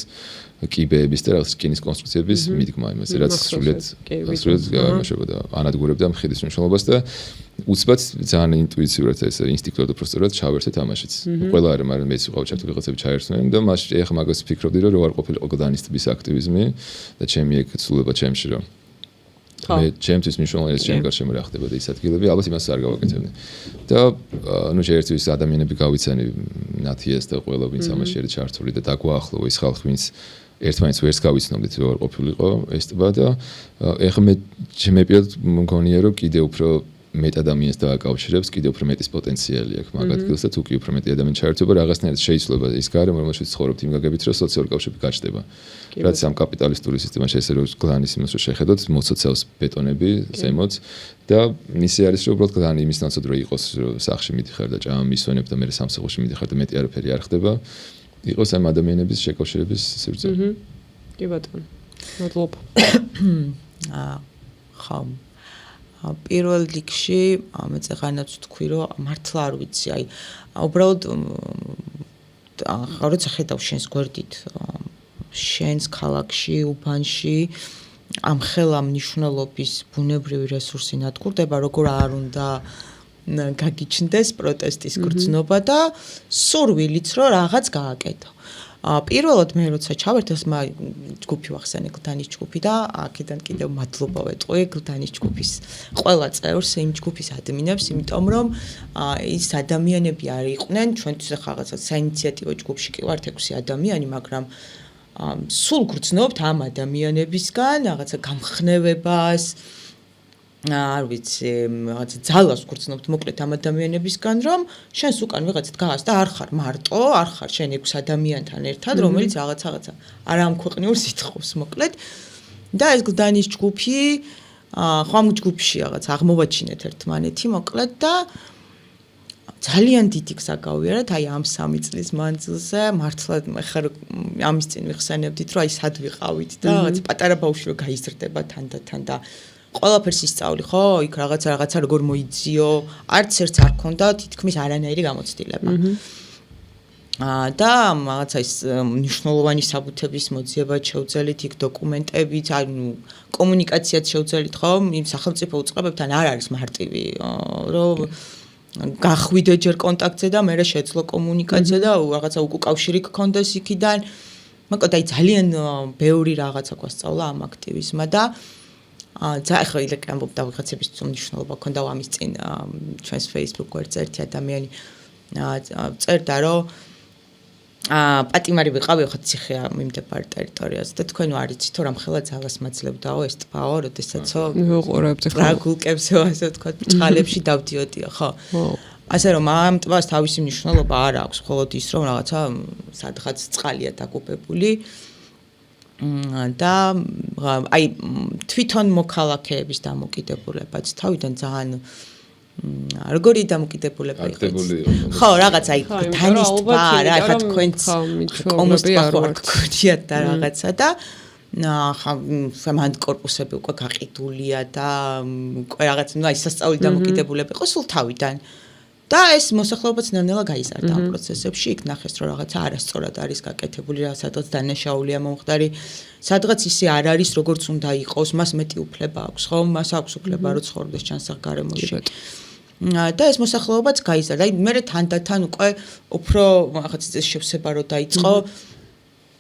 C: კიბეების და რაღაც რკინის კონსტრუქციების მიდგმა იმაზე რაც სრულიად გამოშებოდა ანადგურებდა ხიდის მნიშვნელობას და უცბად ძალიან ინტუიტიურად ეს ინსტინქტურად უბრალოდ ჩავერთეთ ამაშიც ყველა არ მაგრამ მეც ვიყავ ჩართული რაღაცები ჩაერთვნენ და მაშინ ეხა მაგას ვფიქრობდი რომ არ ყოფილიყო გლდანის ტბის აქტივიზმი და ჩემი ეგ ცვლილება ჩემში რომ მე ჩემთვის მნიშვნელოვანია ჩემ გარშემო რა ხდება და ის ადგილები ალბათ იმას არ გავაკეთებდი და ნუ შეერთვის ადამიანები გავიცანი ნათიას და ყველა ვინც ამაში არის ჩართული და დაგვაახლოვა ის ხალხი ვინც ერთმანეთს ვერს გავიცნობდით რომ არ ყოფილიყო ეს ტბა და ეხლა მე ჩემი პირად მგონია რომ კიდე უფრო მეტ ადამიანს დააკავშირებს კიდე უფრო მეტის პოტენციალი აქვს მაგ ადგილს და თუ კი უფრო მეტი ადამიანი ჩაერთვება რაღაცნაირად შეიძლება ის გარემო რომელშიც ცხოვრობთ იმ გაგებით რომ სოციალური კავშირი გაჩნდება რაც ამ კაპიტალისტური სისტემაში ესე რომ გლანის იმას რომ შეხედოთ მოცოცავს ბეტონები ზემოთ და ისე არის რომ უბრალოდ გლანი იმის ნაცვლად რომ იყოს რომ სახში მიდიხარ და ჭამ მისვენებ და მე სამსახურში მიდიხარ და მეტი არაფერი არ ხდება იყოს ამ ადამიანების შეკავშირების სივრცე.
A: კი ბატონო. მადლობა.
B: ხო. პირველ რიგში მე წეღანაც ვთქვი რომ მართლა არ ვიცი აი უბრალოდ როცა ხედავ შენს გვერდით შენს ქალაქში უბანში ამ ხელა მნიშვნელობის ბუნებრივი რესურსი ნადგურდება როგორ არ უნდა გაგიჩნდეს პროტესტის გრძნობა და სურვილიც რომ რაღაც გააკეთო. პირველად მე როცა ჩავერთე ეს ჯგუფი ვახსენე გლდანის ჯგუფი და აქედან კიდევ მადლობა ვეტყვი გლდანის ჯგუფის ყველა წევრს იმ ჯგუფის ადმინებს იმიტომ რომ ის ადამიანები არ იყვნენ ჩვენთვის ახლა რაღაცა საინიციატივო ჯგუფში კი ვართ 6 ადამიანი მაგრამ სულ გრძნობთ ამ ადამიანებისგან რაღაცა გამხნევებას არ ვიცი რაღაცა ძალას გრძნობთ მოკლედ ამ ადამიანებისგან რომ შენს უკან ვიღაცად გას და არ ხარ მარტო არ ხარ შენ 6 ადამიანთან ერთად რომელიც რაღაცა არ ამქვეყნიურ სიტყვას მოკლედ და ეს გლდანის ჯგუფი ხო ამ ჯგუფში რაღაც აღმოვაჩინეთ ერთმანეთი მოკლედ და ძალიან დიდი გზა გავიარეთ აი ამ 3 წლის მანძილზე მართლა ხარ ამის წინ ვიხსენებდით რომ აი სად ვიყავით და რაღაც პატარა ბავშვი რო გაიზრდება თანდათან და ყველაფერს ისწავლი ხო იქ რაღაცა როგორ მოიძიო არც ერთს არ ქონდა თითქმის არანაირი გამოცდილება და რაღაცა ის მნიშვნელოვანი საბუთების მოძიება შევძელით იქ დოკუმენტებით ანუ კომუნიკაციაც შევძელით ხო იმ სახელმწიფო უწყებებთან არ არის მარტივი რომ გახვიდე ჯერ კონტაქტზე და მე შეძლო კომუნიკაცია და რაღაცა უკავშირი გქონდეს იქიდან მოკლედ აი ძალიან ბევრი რაღაცა გვასწავლა ამ აქტივიზმმა და ახლა ηλეკ ამბობდა ვიღაცების მნიშვნელობა ქონდა ამის წინ ჩვენს Facebook გვერდზე ერთი ადამიანი წერდა რომ პატიმარი ვიყავი ხო ციხე მიმდებარე ტერიტორიაზე და თქვენ არიცით რომ ხელა ძალას მაძლებდაო ეს ტბაო როდესაცო
A: ვიყურებთ
B: ხო გულკებსო ასე თქვა წყალებში დავდიოდია ხო ასე რომ ამ ტბას თავისი მნიშვნელობა არ აქვს მხოლოდ ის რომ რაღაცა სადღაც წყალია დაგუბებული და აი თვითონ მოქალაქეების დამოკიდებულებაც თავიდან ძალიან როგორი დამოკიდებულება იყო? ხო, რაღაც აი თანისტვა რა, ხა თქვენც კომუსტვა ხო გქონიათ და რაღაცა და მან კორპუსები უკვე გაყიდულია და უკვე რაღაც ნუ აი სასწაული დამოკიდებულება იყო სულ თავიდან. და ეს მოსახლეობაც ნელ-ნელა გაიზარდა ამ პროცესებში, იქ ნახეს რომ რაღაცა არასწორად არის გაკეთებული, სადღაც დანაშაულია მომხდარი, სადღაც ისე არ არის როგორც უნდა იყოს, მას მეტი უფლება აქვს, ხო? მას აქვს უფლება რომ ცხოვრდეს ჩანსახ გარემოში. და ეს მოსახლეობაც გაიზარდა. აი მე თანდათან უკვე უფრო რაღაც ეს შევსება რომ დაიწყო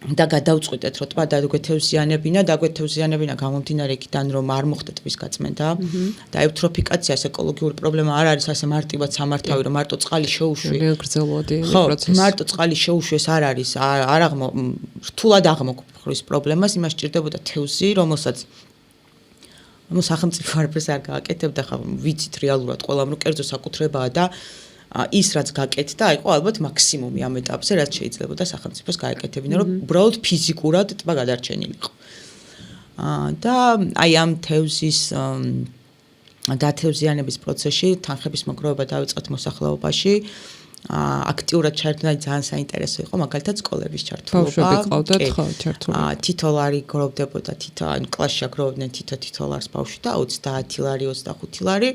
B: და გადავწყვიტეთ რომ ტბა დაგვეთევზიანებინა გამომდინარე იქიდან რომ არ მოხდა ტბის გაწმენდა და ევთროფიკაციას ეკოლოგიური პრობლემა არ არის ასე მარტივად სამართავი რომ მარტო წყალი შეუშვი. ხო, მარტო წყალი შეუშვი ეს არ არის რთულად აღმოგვხრის პრობლემას, იმას ჭირდებოდა თევზი, რომელსაც სახელმწიფო არაფერს არ გააკეთებდა, ხა ვიცით რეალურად ყველამ რომ კერძო საკუთრებაა და ის რაც გაკეთდა, იყო ალბათ მაქსიმუმი ამ ეტაპზე, რაც შეიძლებოდა სახელმწიფოს გააკეთებინა, რომ უბრალოდ ფიზიკურად ტბა გადარჩენილიყო. და აი ამ თევზის დათევზიანების პროცესში თანხების მოგროვება დაიწყეთ მოსახლეობაში. აქტიურად ჩართული ძალიან საინტერესო იყო მაგალითად სკოლების ჩართულობა.
A: ბავშვები ყავდათ ხო ჩართული.
B: თითო ლარი გროვდებოდა ანუ კლასში აგროვდნენ თითო ლარს ბავშვი და 30 ლარი 25 ლარი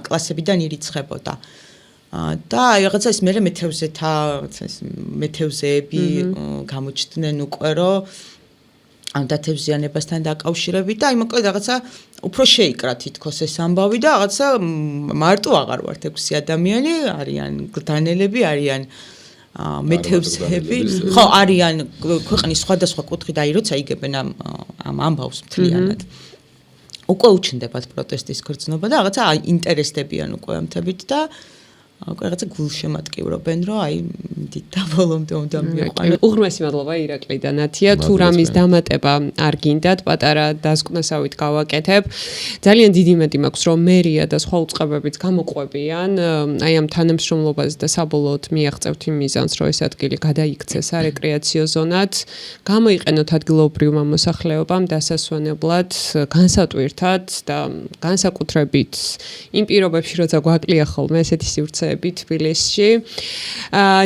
B: კლასებიდან ირიცხებოდა. და რაღაცა ის მერე მეთევზეები გამოჩნდნენ უკვე რომ ამ დათევზიანებასთან დაკავშირებით და აი მოკლედ რაღაცა უფრო შეიკრა თითქოს ეს ამბავი და რაღაცა მარტო აღარ ვართ 6 ადამიანი, არიან გლდანელები, არიან მეთევზეები, ხო, არიან ქვეყნის სხვადასხვა კუთხით, აი როცა იგებენ ამ ამბავს მთლიანად. უკვე უჩნდებათ პროტესტის გრძნობა და რაღაცა ინტერესდებიან უკვე ამ თემით და რაღაცა გულშემატკივრობენ, რომ აი და ბოლომდე უნდა მივიყვანო.
A: უღრმესი მადლობა ირაკლი და ნათია, თუ რამის დამატება არ გინდათ, პატარა დასკვნასავით გავაკეთებ. ძალიან დიდი მეტი მაქვს, რომ მერია და სხვა უწყებებიც გამოყვებიან აი ამ თანამშრომლობაზე და საბოლოოდ მიაღწევთ იმ მიზანს, რომ ეს ადგილი გადაიქცეს არეკრეაციო ზონად, გამოიყენოთ ადგილობრივმა მოსახლეობამ დასასვენებლად, განსატვირთად და განსაკუთრებით იმ პირობებში, როცა გვაკლია ხოლმე ესეთი სივრცე თბილისში.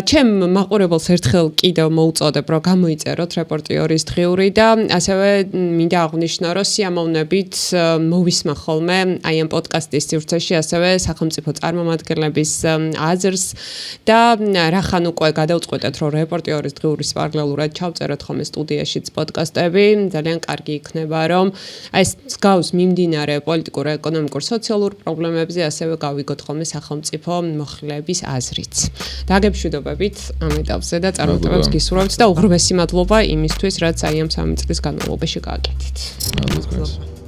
A: ჩემ მაყურებელს ერთხელ კიდევ მოუწოდებ, რომ გამოიწეროთ რეპორტიორის დღიური და ასევე მინდა აღვნიშნო, რომ სიამოვნებით მოვისმა ხოლმე აი ამ პოდკასტის სივრცეში ასევე სახელმწიფო წარმომადგენლების აზრს და რახან უკვე გადავწყვეტეთ, რომ რეპორტიორის დღიურის პარალელურად ჩავწეროთ ხოლმე სტუდიაშიც პოდკასტები, ძალიან კარგი იქნება, რომ აი ეს გავს მიმდინარე პოლიტიკურ, ეკონომიკურ, სოციალურ პრობლემებზე ასევე გავიგოთ ხოლმე სახელმწიფო მოხლების აზრიც. დაგებშვიდობებით ამ ეტაპზე და წარმატებებს გისურვებთ და უღრმესი მადლობა იმისთვის, რაც აი ამ 3 წლის განმავლობაში გააკეთეთ.
C: მადლობა.